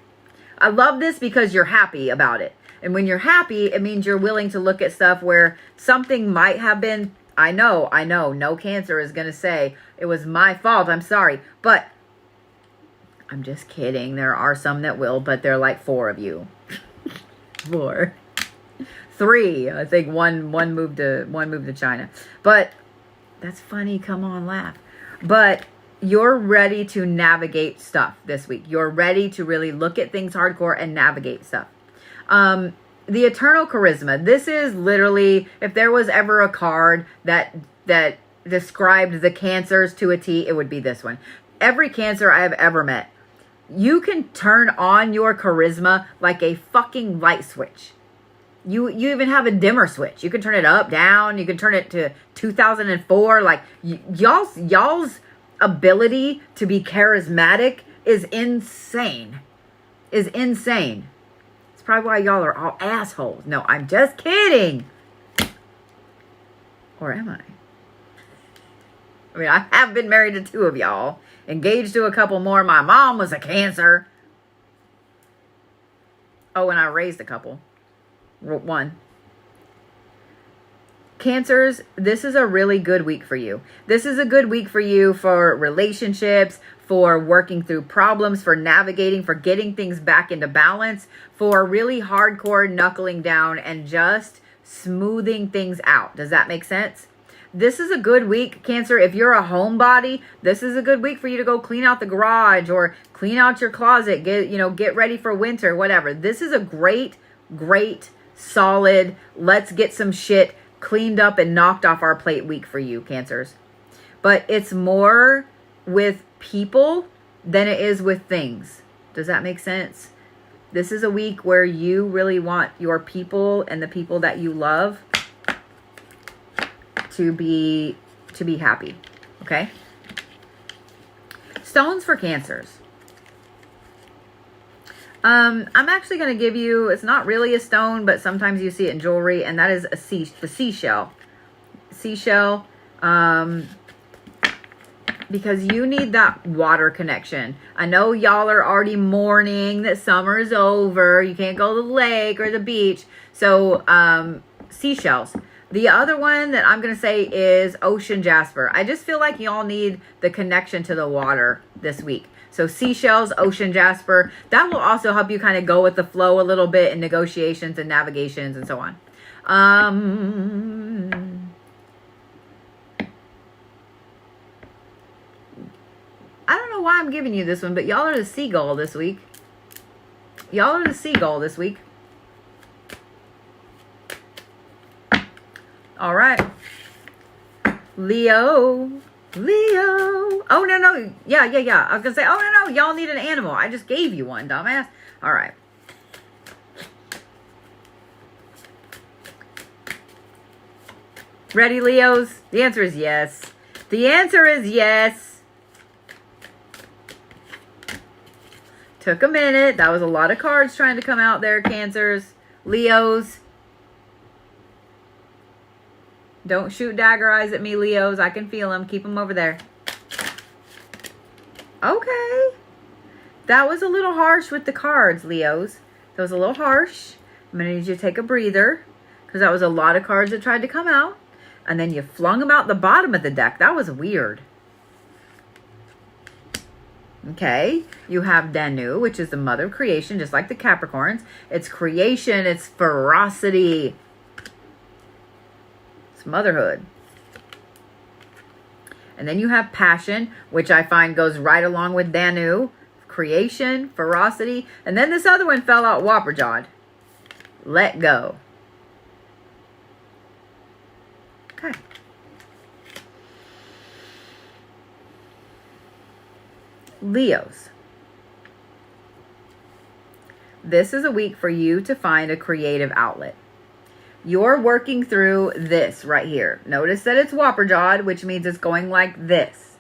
I love this because you're happy about it. And when you're happy, it means you're willing to look at stuff where something might have been, I know, no Cancer is going to say, it was my fault, I'm sorry. But I'm just kidding. There are some that will, but there are like 4 of you. 4. 3. I think one moved to China. But that's funny. Come on, laugh. But you're ready to navigate stuff this week. You're ready to really look at things hardcore and navigate stuff. The Eternal Charisma. This is literally, if there was ever a card that described the Cancers to a T, it would be this one. Every Cancer I have ever met, you can turn on your charisma like a fucking light switch. You even have a dimmer switch. You can turn it up, down. You can turn it to 2004. Like y'all's ability to be charismatic is insane. It's probably why y'all are all assholes. No, I'm just kidding. Or am I? I mean, I have been married to 2 of y'all. Engaged to a couple more. My mom was a Cancer. Oh, and I raised a couple. 1. Cancers, this is a really good week for you. This is a good week for you for relationships, for working through problems, for navigating, for getting things back into balance, for really hardcore knuckling down and just smoothing things out. Does that make sense? This is a good week, Cancer. If you're a homebody, this is a good week for you to go clean out the garage or clean out your closet, get ready for winter, whatever. This is a great, solid, let's get some shit cleaned up and knocked off our plate week for you, Cancers. But it's more with people than it is with things. Does that make sense? This is a week where you really want your people and the people that you love to be happy. Okay? Stones for Cancers. I'm actually going to give you, it's not really a stone, but sometimes you see it in jewelry, and that is the seashell. Seashell, because you need that water connection. I know y'all are already mourning that summer is over. You can't go to the lake or the beach. So, seashells. The other one that I'm going to say is ocean jasper. I just feel like y'all need the connection to the water this week. So seashells, ocean jasper, that will also help you kind of go with the flow a little bit in negotiations and navigations and so on. I don't know why I'm giving you this one, but y'all are the seagull this week. Y'all are the seagull this week. All right. Leo. Oh, no. Yeah. I was going to say, oh, no. Y'all need an animal. I just gave you one, dumbass. All right. Ready, Leos? The answer is yes. The answer is yes. Took a minute. That was a lot of cards trying to come out there, Cancers. Leos. Don't shoot dagger eyes at me, Leos. I can feel them. Keep them over there. Okay. That was a little harsh with the cards, Leos. That was a little harsh. I'm going to need you to take a breather, because that was a lot of cards that tried to come out. And then you flung them out the bottom of the deck. That was weird. Okay. You have Danu, which is the mother of creation, just like the Capricorns. It's creation. It's ferocity. Motherhood. And then you have passion, which I find goes right along with Danu. Creation, ferocity. And then this other one fell out whopper-jawed. Let go. Okay. Leos. This is a week for you to find a creative outlet. You're working through this right here. Notice that it's whopper-jawed, which means it's going like this.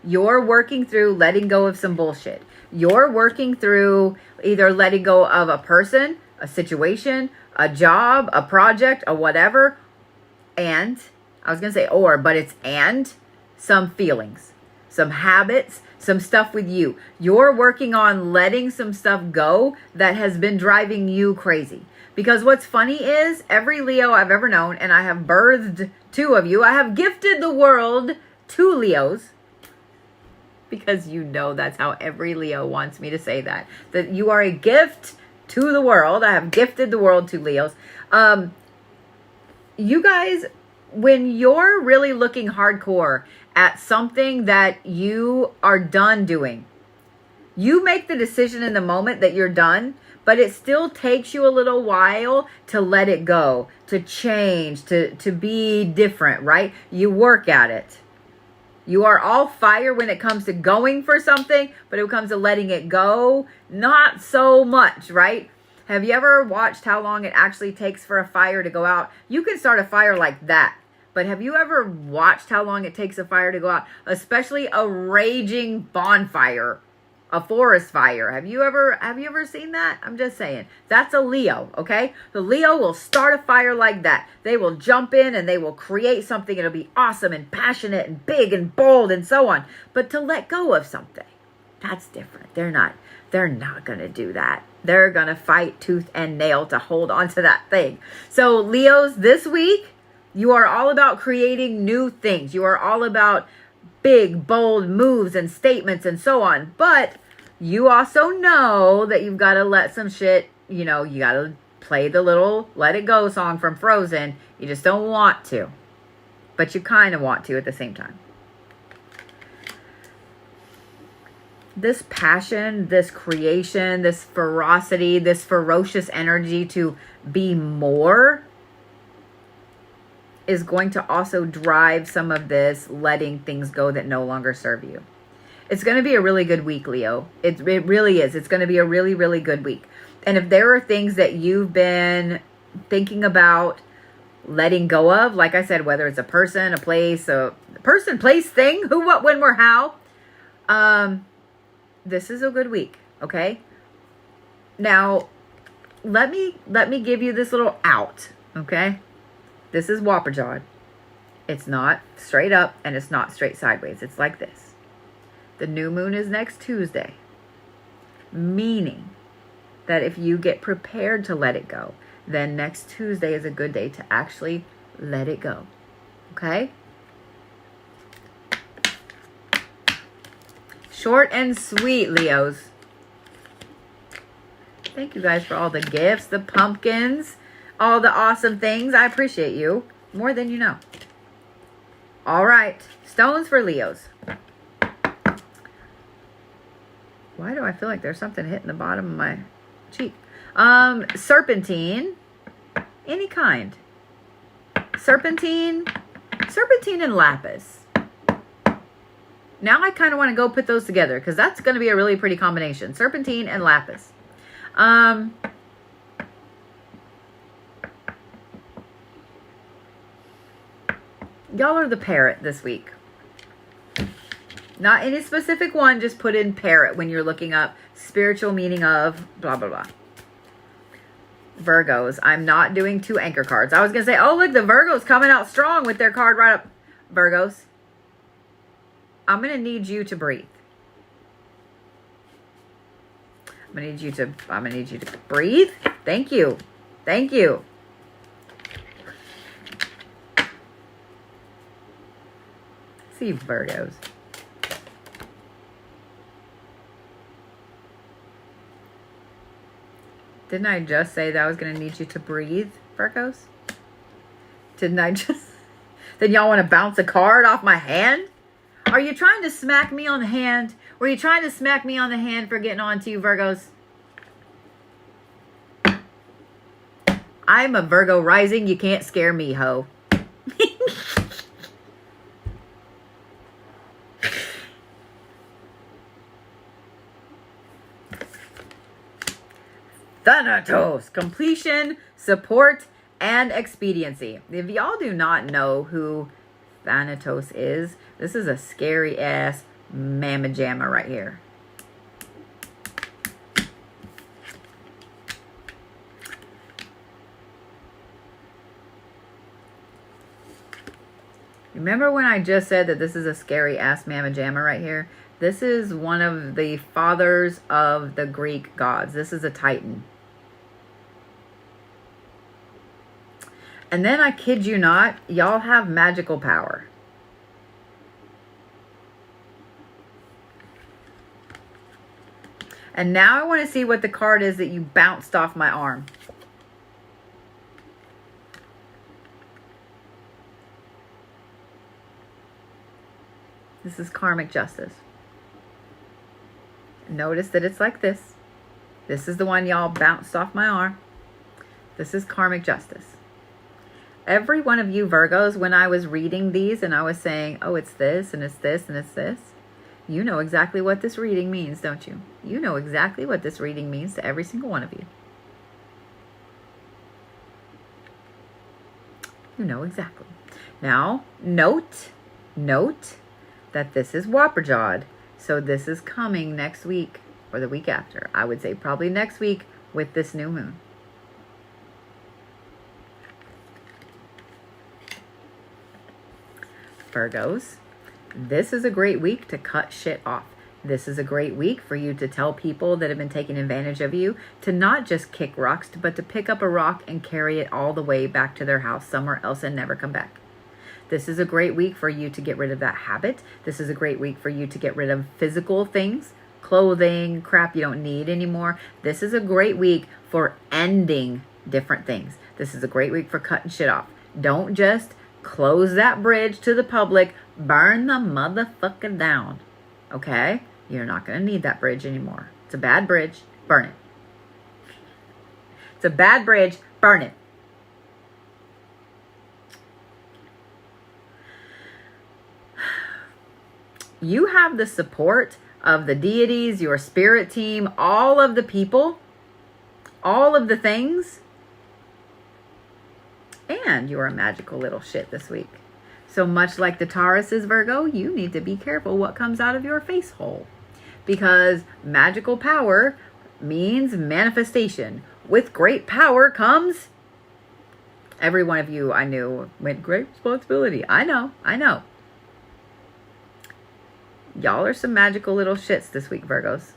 You're working through letting go of some bullshit. You're working through either letting go of a person, a situation, a job, a project, or whatever. And, I was going to say or, but it's and some feelings, some habits, some stuff with you. You're working on letting some stuff go that has been driving you crazy. Because what's funny is every Leo I've ever known, and I have birthed 2 of you, I have gifted the world 2 Leos. Because you know that's how every Leo wants me to say that. That you are a gift to the world. I have gifted the world 2 Leos. You guys, when you're really looking hardcore at something that you are done doing, you make the decision in the moment that you're done. But it still takes you a little while to let it go, to change, to be different, right? You work at it. You are all fire when it comes to going for something, but when it comes to letting it go, not so much, right? Have you ever watched how long it actually takes for a fire to go out? You can start a fire like that. But have you ever watched how long it takes a fire to go out? Especially a raging bonfire. A forest fire. Have you ever seen that? I'm just saying. That's a Leo, okay? The Leo will start a fire like that. They will jump in and they will create something. It'll be awesome and passionate and big and bold and so on. But to let go of something, that's different. They're not going to do that. They're going to fight tooth and nail to hold on to that thing. So Leos, this week, You are all about creating new things. You are all about big, bold moves and statements and so on. But you also know that you've got to let some shit, you know, you got to play the little Let It Go song from Frozen. You just don't want to. But you kind of want to at the same time. This passion, this creation, this ferocity, this ferocious energy to be more is going to also drive some of this letting things go that no longer serve you. It's going to be a really good week, Leo. It really is. It's going to be a really, really good week. And if there are things that you've been thinking about letting go of, like I said, whether it's a person, a place, thing, who, what, when, where, how, this is a good week, okay? Now, let me give you this little out, okay? This is Whopperjawed. It's not straight up and it's not straight sideways. It's like this. The new moon is next Tuesday, meaning that if you get prepared to let it go, then next Tuesday is a good day to actually let it go, okay? Short and sweet, Leos. Thank you guys for all the gifts, the pumpkins, all the awesome things. I appreciate you more than you know. All right. Stones for Leos. Why do I feel like there's something hitting the bottom of my cheek? Serpentine. Any kind. Serpentine and lapis. Now I kind of want to go put those together because that's going to be a really pretty combination. Serpentine and lapis. Y'all are the parrot this week. Not any specific one, just put in parrot when you're looking up spiritual meaning of blah, blah, blah. Virgos. I'm not doing 2 anchor cards. I was going to say, oh, look, the Virgos coming out strong with their card right up. Virgos. I'm going to need you to breathe. I'm going to need you to breathe. Thank you. Thank you. See, Virgos. Didn't I just say that I was going to need you to breathe, Virgos? Didn't I just... Then y'all want to bounce a card off my hand? Are you trying to smack me on the hand? Were you trying to smack me on the hand for getting on to you, Virgos? I'm a Virgo rising. You can't scare me, ho. Thanatos. Completion, support, and expediency. If y'all do not know who Thanatos is, this is a scary ass mamma jamma right here. Remember when I just said that this is a scary ass mamma jamma right here? This is one of the fathers of the Greek gods. This is a Titan. And then, I kid you not, y'all have magical power. And now I want to see what the card is that you bounced off my arm. This is karmic justice. Notice that it's like this. This is the one y'all bounced off my arm. This is karmic justice. Every one of you Virgos, when I was reading these and I was saying, oh, it's this and it's this and it's this, you know exactly what this reading means, don't you? You know exactly what this reading means to every single one of you. You know exactly. Now, note that this is Whopperjawed. So this is coming next week or the week after. I would say probably next week with this new moon. Virgos, this is a great week to cut shit off. This is a great week for you to tell people that have been taking advantage of you to not just kick rocks, but to pick up a rock and carry it all the way back to their house somewhere else and never come back. This is a great week for you to get rid of that habit. This is a great week for you to get rid of physical things, clothing, crap you don't need anymore. This is a great week for ending different things. This is a great week for cutting shit off. Don't just close that bridge to the public. Burn the motherfucker down. Okay? You're not going to need that bridge anymore. It's a bad bridge. Burn it. It's a bad bridge. Burn it. You have the support of the deities, your spirit team, all of the people, all of the things. And you're a magical little shit this week. So much like the Tauruses, Virgo, you need to be careful what comes out of your face hole. Because magical power means manifestation. With great power comes... Every one of you I knew went, great responsibility. I know. Y'all are some magical little shits this week, Virgos.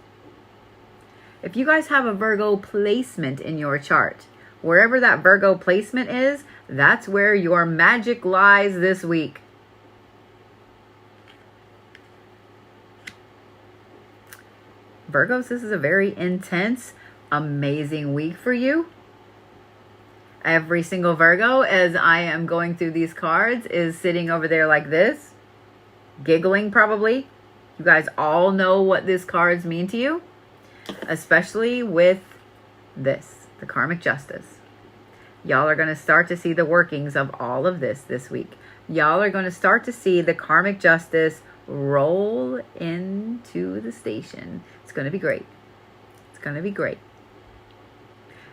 If you guys have a Virgo placement in your chart, wherever that Virgo placement is, that's where your magic lies this week. Virgos, this is a very intense, amazing week for you. Every single Virgo, as I am going through these cards, is sitting over there like this, giggling probably. You guys all know what these cards mean to you, especially with this, the karmic justice. Y'all are going to start to see the workings of all of this week. Y'all are going to start to see the karmic justice roll into the station. It's going to be great. It's going to be great.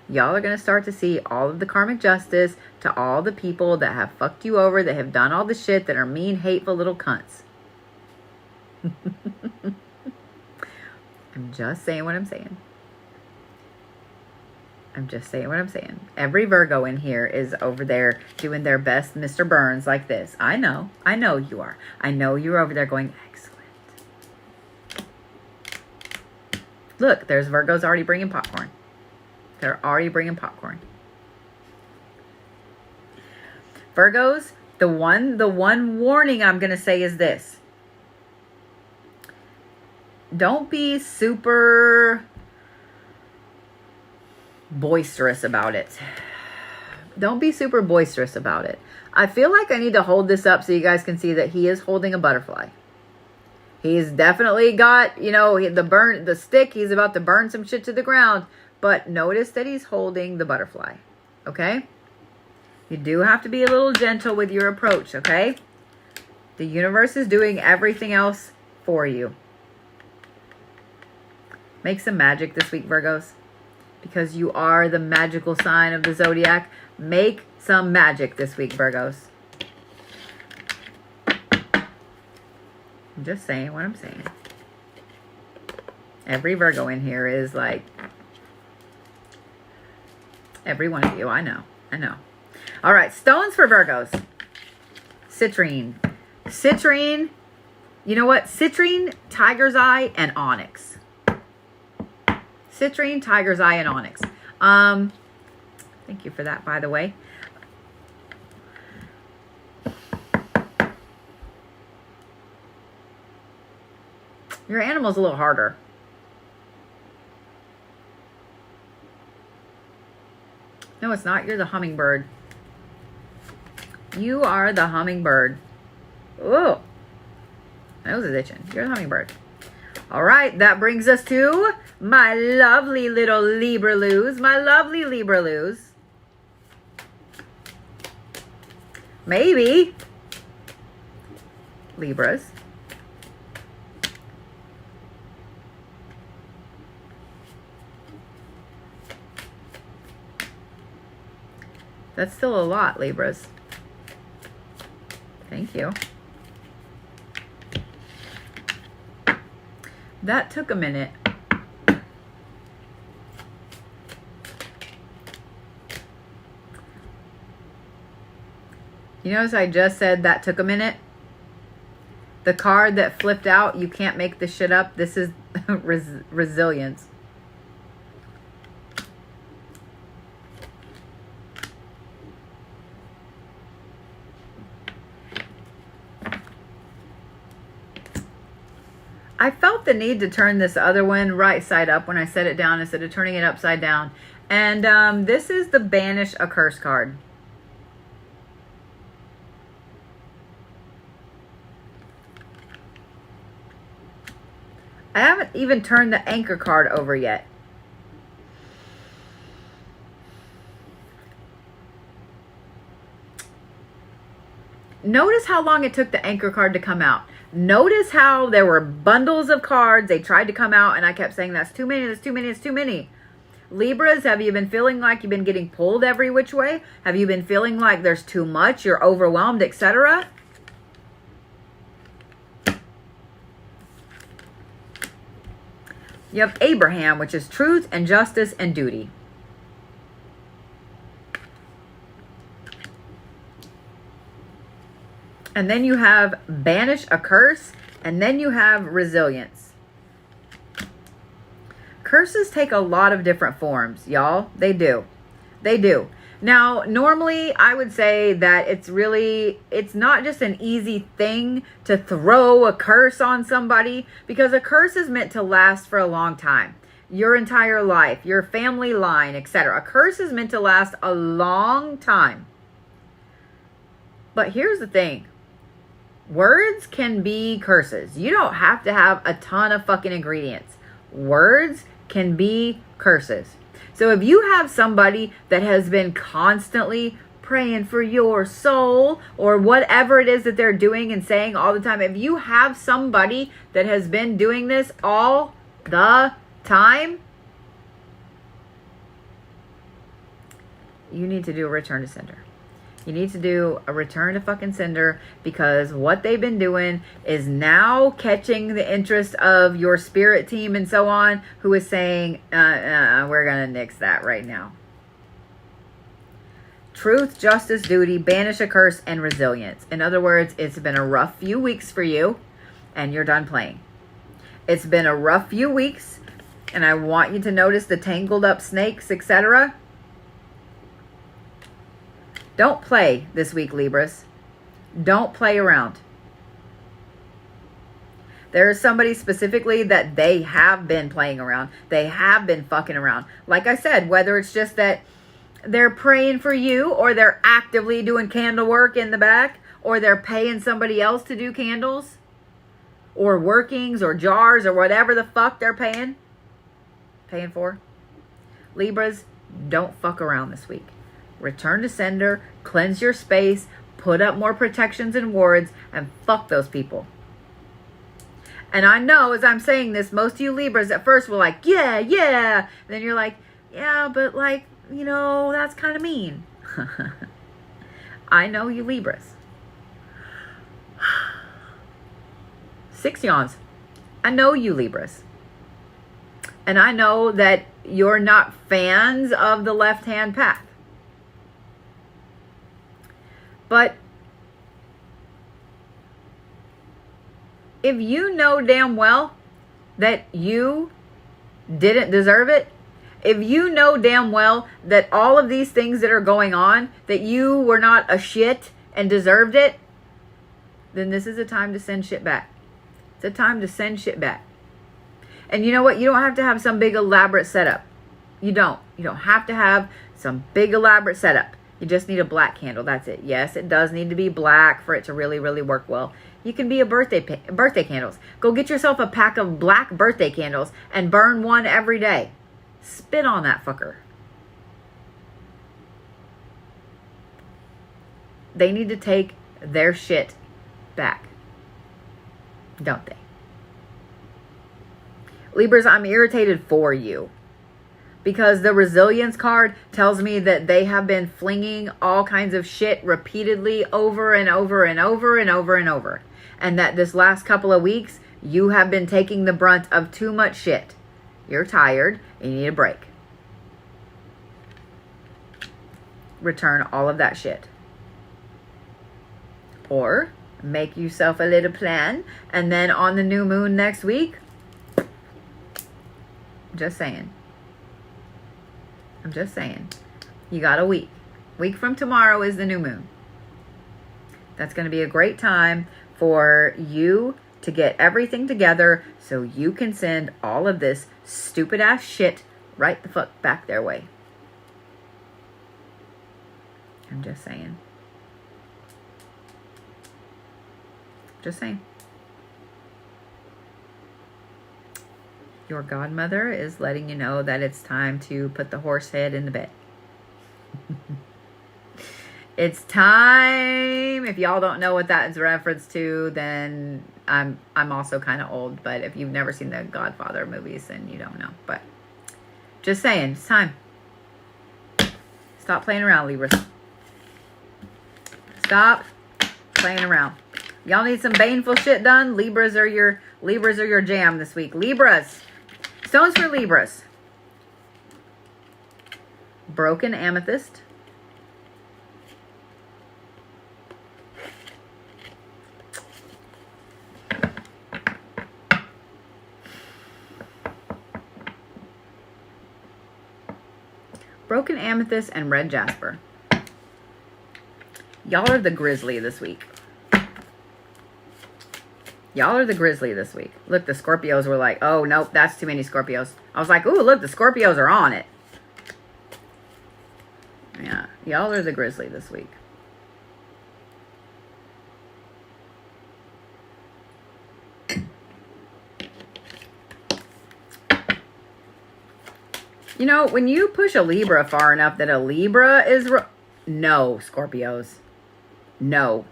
Y'all are going to start to see all of the karmic justice to all the people that have fucked you over, that have done all the shit, that are mean, hateful little cunts. I'm just saying what I'm saying. Every Virgo in here is over there doing their best Mr. Burns like this. I know you are. I know you're over there going, excellent. Look, there's Virgos already bringing popcorn. They're already bringing popcorn. Virgos, the one warning I'm going to say is this. Don't be super boisterous about it. Don't be super boisterous about it. I feel like I need to hold this up so you guys can see that he is holding a butterfly. He's definitely got, the stick. He's about to burn some shit to the ground. But notice that he's holding the butterfly. Okay? You do have to be a little gentle with your approach, okay? The universe is doing everything else for you. Make some magic this week, Virgos. Because you are the magical sign of the Zodiac. Make some magic this week, Virgos. I'm just saying what I'm saying. Every Virgo in here is like... Every one of you. I know. All right. Stones for Virgos. Citrine. You know what? Citrine, tiger's eye, and onyx. Citrine, tiger's eye, and onyx. Thank you for that, by the way. Your animal's a little harder. No, it's not. You're the hummingbird. You are the hummingbird. Oh, my nose is itching. You're the hummingbird. All right, that brings us to my lovely little Libra-loos. My lovely Libra-loos. Maybe Libras. That's still a lot, Libras. Thank you. That took a minute. You notice I just said that took a minute? The card that flipped out, you can't make this shit up. This is resilience. I felt the need to turn this other one right side up when I set it down instead of turning it upside down. And this is the Banish a Curse card. I haven't even turned the Anchor card over yet. Notice how long it took the Anchor card to come out. Notice how there were bundles of cards. They tried to come out and I kept saying, that's too many, that's too many, it's too many. Libras, have you been feeling like you've been getting pulled every which way? Have you been feeling like there's too much, you're overwhelmed, etc.? You have Abraham, which is truth and justice and duty. And then you have Banish a Curse, and then you have Resilience. Curses take a lot of different forms, y'all. They do. They do. Now, normally I would say that it's not just an easy thing to throw a curse on somebody, because a curse is meant to last for a long time. Your entire life, your family line, etc. A curse is meant to last a long time. But here's the thing. Words can be curses. You don't have to have a ton of fucking ingredients. Words can be curses. So if you have somebody that has been constantly praying for your soul or whatever it is that they're doing and saying all the time, if you have somebody that has been doing this all the time, you need to do a return to sender. You need to do a return to fucking sender, because what they've been doing is now catching the interest of your spirit team and so on, who is saying, we're going to nix that right now. Truth, justice, duty, banish a curse, and resilience. In other words, it's been a rough few weeks for you, and you're done playing. It's been a rough few weeks, and I want you to notice the tangled up snakes, etc. Don't play this week, Libras. Don't play around. There is somebody specifically that they have been playing around. They have been fucking around. Like I said, whether it's just that they're praying for you, or they're actively doing candle work in the back, or they're paying somebody else to do candles, or workings, or jars, or whatever the fuck they're paying for. Libras, don't fuck around this week. Return to sender, cleanse your space, put up more protections and wards, and fuck those people. And I know as I'm saying this, most of you Libras at first were like, yeah, yeah. Then you're like, yeah, but like, you know, that's kind of mean. I know you Libras. 6 yawns. I know you Libras. And I know that you're not fans of the left-hand path. But if you know damn well that you didn't deserve it, if you know damn well that all of these things that are going on, that you were not a shit and deserved it, then this is a time to send shit back. It's a time to send shit back. And you know what? You don't have to have some big elaborate setup. You don't. You don't have to have some big elaborate setup. You just need a black candle. That's it. Yes, it does need to be black for it to really, really work well. You can be a birthday candles. Go get yourself a pack of black birthday candles and burn one every day. Spit on that fucker. They need to take their shit back. Don't they? Libras, I'm irritated for you. Because the resilience card tells me that they have been flinging all kinds of shit repeatedly over and over and over and over and over. And that this last couple of weeks, you have been taking the brunt of too much shit. You're tired and you need a break. Return all of that shit. Or Make yourself a little plan. And then on the new moon next week, just saying. I'm just saying. You got a week. Week from tomorrow is the new moon. That's going to be a great time for you to get everything together so you can send all of this stupid ass shit right the fuck back their way. I'm just saying. Just saying. Your godmother is letting you know that it's time to put the horse head in the bed. It's time. If y'all don't know what that is reference to, then I'm also kind of old. But if you've never seen the Godfather movies, then you don't know. But just saying, it's time. Stop playing around, Libras. Stop playing around. Y'all need some baneful shit done. Libras are your jam this week. Libras. Stones for Libras. Broken amethyst. Broken amethyst and red jasper. Y'all are the grizzly this week. Y'all are the grizzly this week. Look, the Scorpios were like, oh, nope, that's too many Scorpios. I was like, ooh, look, the Scorpios are on it. Yeah, y'all are the grizzly this week. You know, when you push a Libra far enough that a Libra is... No, Scorpios. No.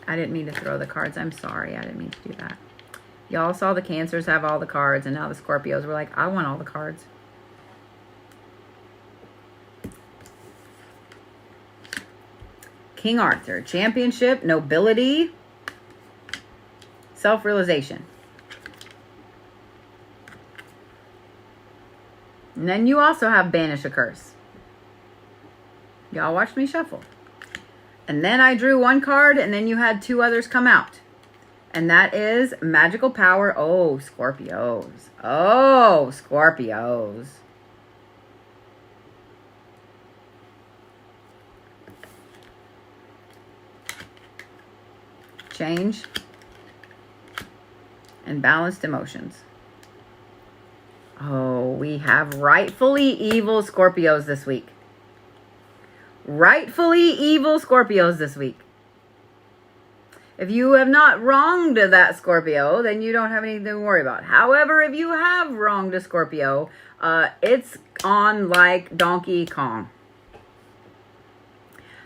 I didn't mean to throw the cards. I'm sorry. I didn't mean to do that. Y'all saw the Cancers have all the cards, and now the Scorpios were like, I want all the cards. King Arthur, championship, nobility, self-realization. And then you also have banish a curse. Y'all watched me shuffle. And then I drew one card, and then you had two others come out. And that is magical power. Oh, Scorpios. Oh, Scorpios. Change and balanced emotions. Oh, we have rightfully evil Scorpios this week. Rightfully evil Scorpios this week. If you have not wronged that Scorpio, then you don't have anything to worry about. However, if you have wronged a Scorpio, it's on like Donkey Kong.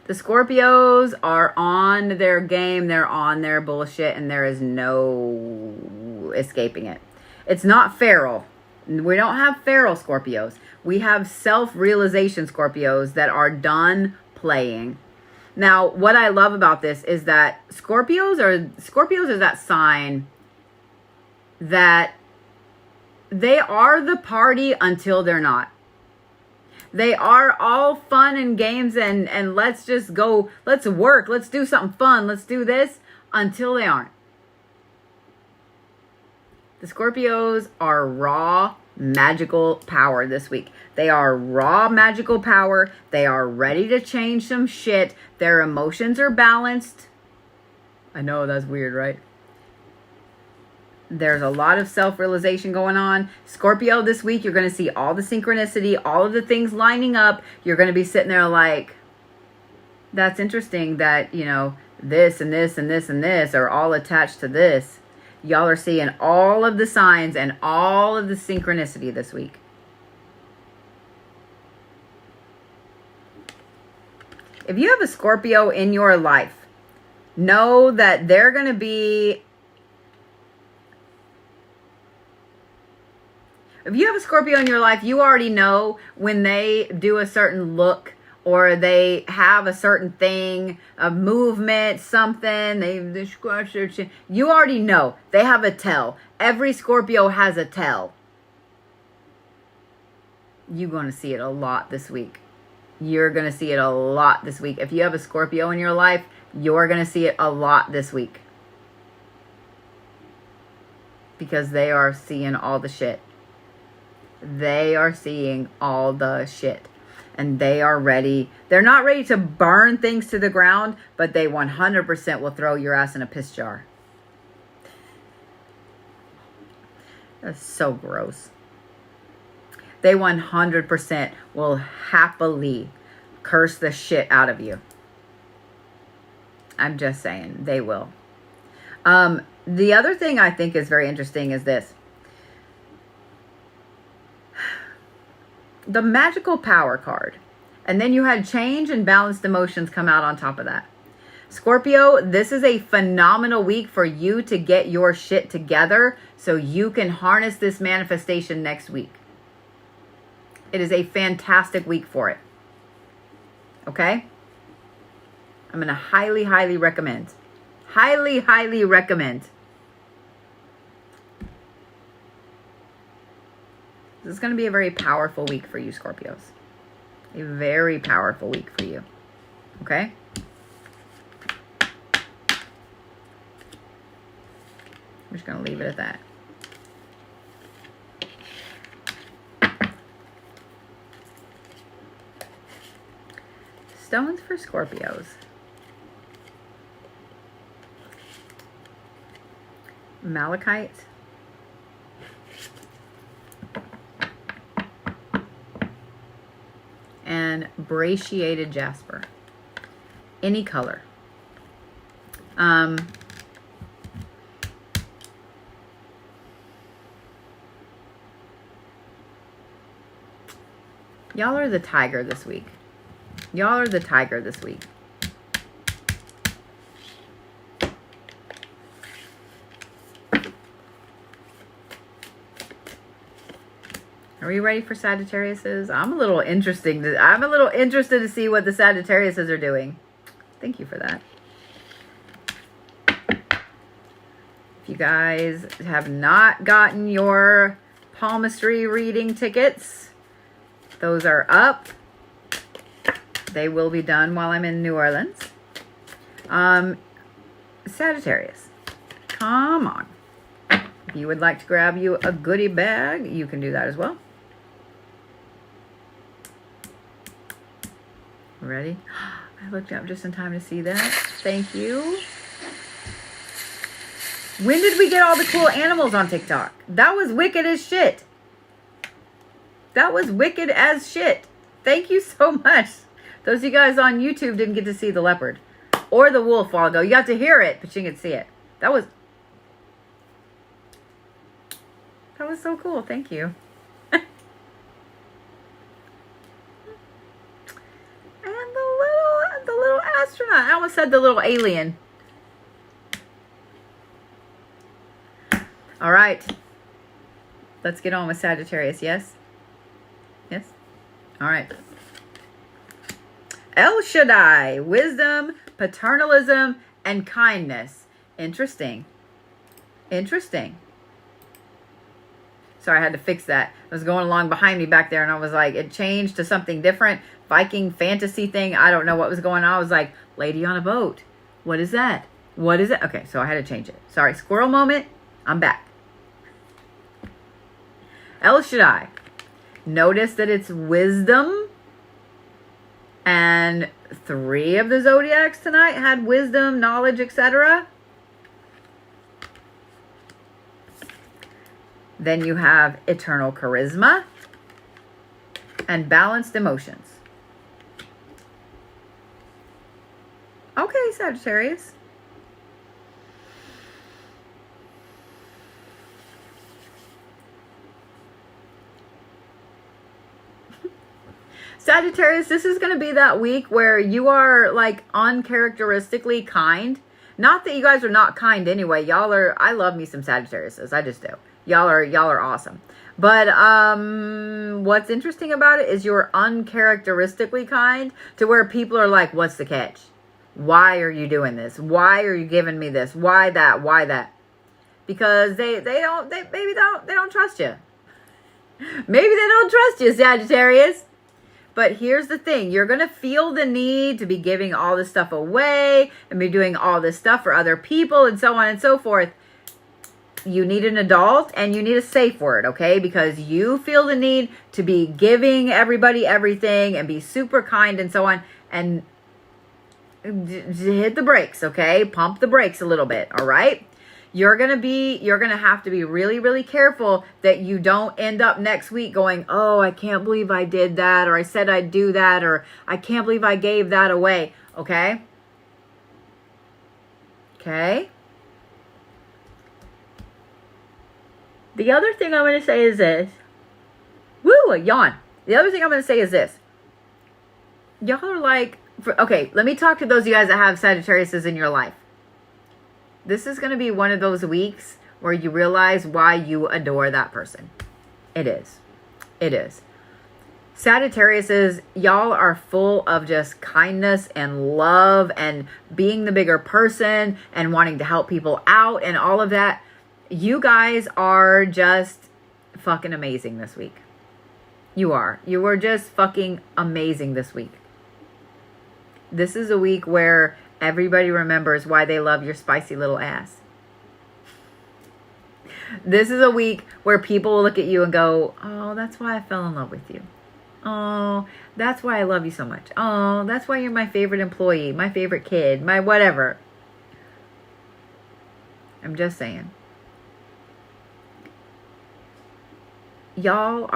The Scorpios are on their game, they're on their bullshit, and there is no escaping it. It's not feral. We don't have feral Scorpios. We have self-realization Scorpios that are done playing. Now, what I love about this is that Scorpios is that sign that they are the party until they're not. They are all fun and games and let's just go, let's work, let's do something fun, let's do this, until they aren't. The Scorpios are raw magical power this week. They are raw magical power. They are ready to change some shit. Their emotions are balanced. I know that's weird, right? There's a lot of self-realization going on. Scorpio, this week, you're going to see all the synchronicity, all of the things lining up. You're going to be sitting there like, that's interesting that, you know, this and this and this and this are all attached to this. Y'all are seeing all of the signs and all of the synchronicity this week. If you have a Scorpio in your life, know that they're going to be... If you have a Scorpio in your life, you already know when they do a certain look or they have a certain thing, a movement, something, they scratch their chin. You already know. They have a tell. Every Scorpio has a tell. You're going to see it a lot this week. You're going to see it a lot this week. If you have a Scorpio in your life, you're going to see it a lot this week. Because they are seeing all the shit. They are seeing all the shit. And they are ready. They're not ready to burn things to the ground, but they 100% will throw your ass in a piss jar. That's so gross. They 100% will happily curse the shit out of you. I'm just saying, they will. The other thing I think is very interesting is this. The magical power card. And then you had change and balanced emotions come out on top of that. Scorpio, this is a phenomenal week for you to get your shit together so you can harness this manifestation next week. It is a fantastic week for it. Okay? I'm going to highly, highly recommend. Highly, highly recommend. This is going to be a very powerful week for you, Scorpios. A very powerful week for you. Okay? I'm just going to leave it at that. Stones for Scorpios. Malachite. And brachiated jasper. Any color. Y'all are the tiger this week. Y'all are the tiger this week. Are we ready for Sagittariuses? I'm a little interested to see what the Sagittariuses are doing. Thank you for that. If you guys have not gotten your palmistry reading tickets, those are up. They will be done while I'm in New Orleans. Sagittarius, come on. If you would like to grab you a goodie bag, you can do that as well. Ready? I looked up just in time to see that. Thank you. When did we get all the cool animals on TikTok? That was wicked as shit. That was wicked as shit. Thank you so much. Those of you guys on YouTube didn't get to see the leopard or the wolf while ago. You got to hear it, but you didn't get to see it. That was so cool. Thank you. And the little astronaut. I almost said the little alien. All right. Let's get on with Sagittarius. Yes? Yes? All right. El Shaddai, wisdom, paternalism, and kindness. Interesting. Interesting. Sorry, I had to fix that. I was going along behind me back there, and I was like, it changed to something different. Viking fantasy thing. I don't know what was going on. I was like, lady on a boat. What is that? What is it? Okay, so I had to change it. Sorry, squirrel moment. I'm back. El Shaddai. Notice that it's wisdom. And 3 of the Zodiacs tonight had wisdom, knowledge, etc. Then you have eternal charisma and balanced emotions. Okay, Sagittarius. Sagittarius, this is going to be that week where you are like uncharacteristically kind. Not that you guys are not kind anyway. Y'all are, I love me some Sagittariuses. I just do. Y'all are awesome. But what's interesting about it is you're uncharacteristically kind, to where people are like, what's the catch? Why are you doing this? Why are you giving me this? Why that? Why that? Because they don't trust you. Maybe they don't trust you, Sagittarius. But here's the thing. You're going to feel the need to be giving all this stuff away and be doing all this stuff for other people and so on and so forth. You need an adult and you need a safe word, okay? Because you feel the need to be giving everybody everything and be super kind and so on. And hit the brakes, okay? Pump the brakes a little bit, all right? You're going to have to be really, really careful that you don't end up next week going, oh, I can't believe I did that, or I said I'd do that, or I can't believe I gave that away, okay? Okay? The other thing I'm going to say is this. Woo, a yawn. The other thing I'm going to say is this. Y'all are like, okay, let me talk to those of you guys that have Sagittariuses in your life. This is going to be one of those weeks where you realize why you adore that person. It is. It is. Sagittariuses, y'all are full of just kindness and love and being the bigger person and wanting to help people out and all of that. You guys are just fucking amazing this week. You are. You are just fucking amazing this week. This is a week where everybody remembers why they love your spicy little ass. This is a week where people will look at you and go, oh, that's why I fell in love with you. Oh, that's why I love you so much. Oh, that's why you're my favorite employee, my favorite kid, my whatever. I'm just saying. Y'all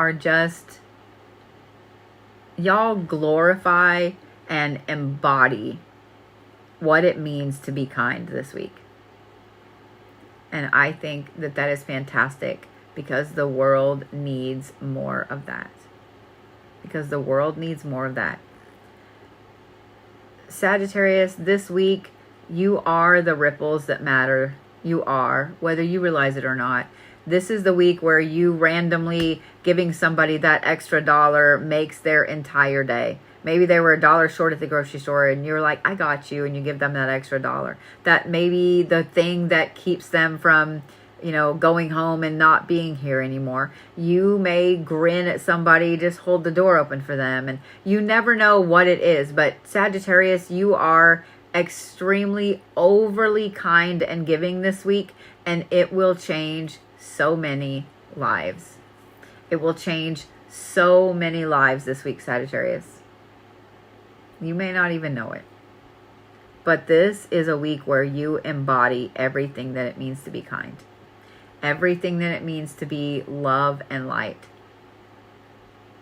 glorify and embody what it means to be kind this week. And I think that that is fantastic because the world needs more of that. Because the world needs more of that. Sagittarius, this week, you are the ripples that matter. You are, whether you realize it or not. This is the week where you randomly giving somebody that extra dollar makes their entire day. Maybe they were $1 short at the grocery store and you're like, I got you. And you give them that extra dollar. That may be the thing that keeps them from, going home and not being here anymore. You may grin at somebody, just hold the door open for them. And you never know what it is. But Sagittarius, you are extremely overly kind and giving this week. And it will change so many lives. It will change so many lives this week, Sagittarius. You may not even know it. But this is a week where you embody everything that it means to be kind. Everything that it means to be love and light.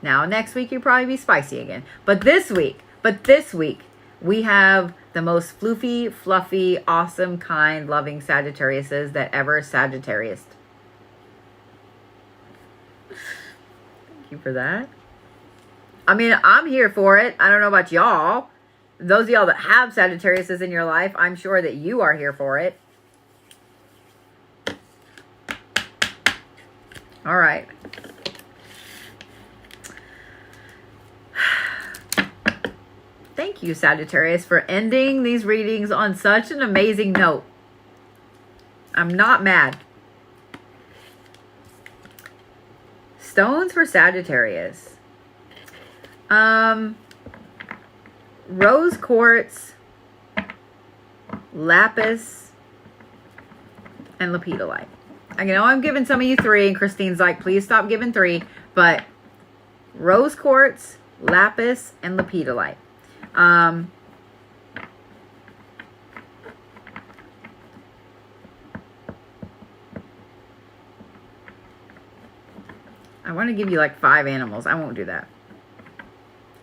Now, next week, you'll probably be spicy again. But this week, we have the most floofy, fluffy, awesome, kind, loving Sagittariuses that ever Sagittarius. Thank you for that. I mean, I'm here for it. I don't know about y'all. Those of y'all that have Sagittariuses in your life, I'm sure that you are here for it. All right. Thank you, Sagittarius, for ending these readings on such an amazing note. I'm not mad. Stones for Sagittarius. Rose quartz, lapis, and lepidolite. I know I'm giving some of you 3, and Christine's like, please stop giving 3. But rose quartz, lapis, and lepidolite. I want to give you like 5 animals. I won't do that.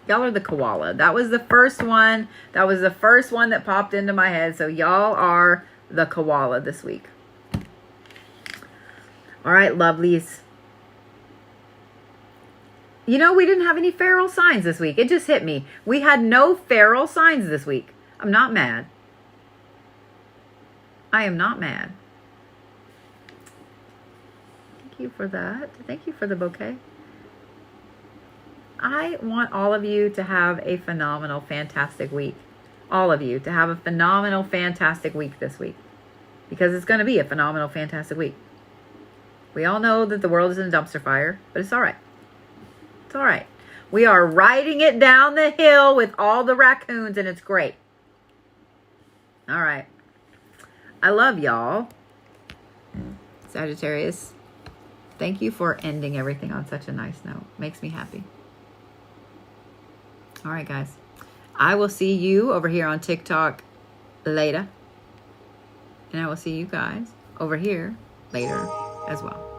Y'all are the koala. That was the first one. That was the first one that popped into my head. So y'all are the koala this week. All right, lovelies. We didn't have any feral signs this week. It just hit me. We had no feral signs this week. I'm not mad. I am not mad. Thank you for that. Thank you for the bouquet. I want all of you to have a phenomenal, fantastic week. All of you to have a phenomenal, fantastic week this week. Because it's going to be a phenomenal, fantastic week. We all know that the world is in a dumpster fire, but it's all right. It's all right. We are riding it down the hill with all the raccoons, and it's great. All right. I love y'all. Sagittarius, thank you for ending everything on such a nice note. Makes me happy. All right, guys. I will see you over here on TikTok later. And I will see you guys over here later as well.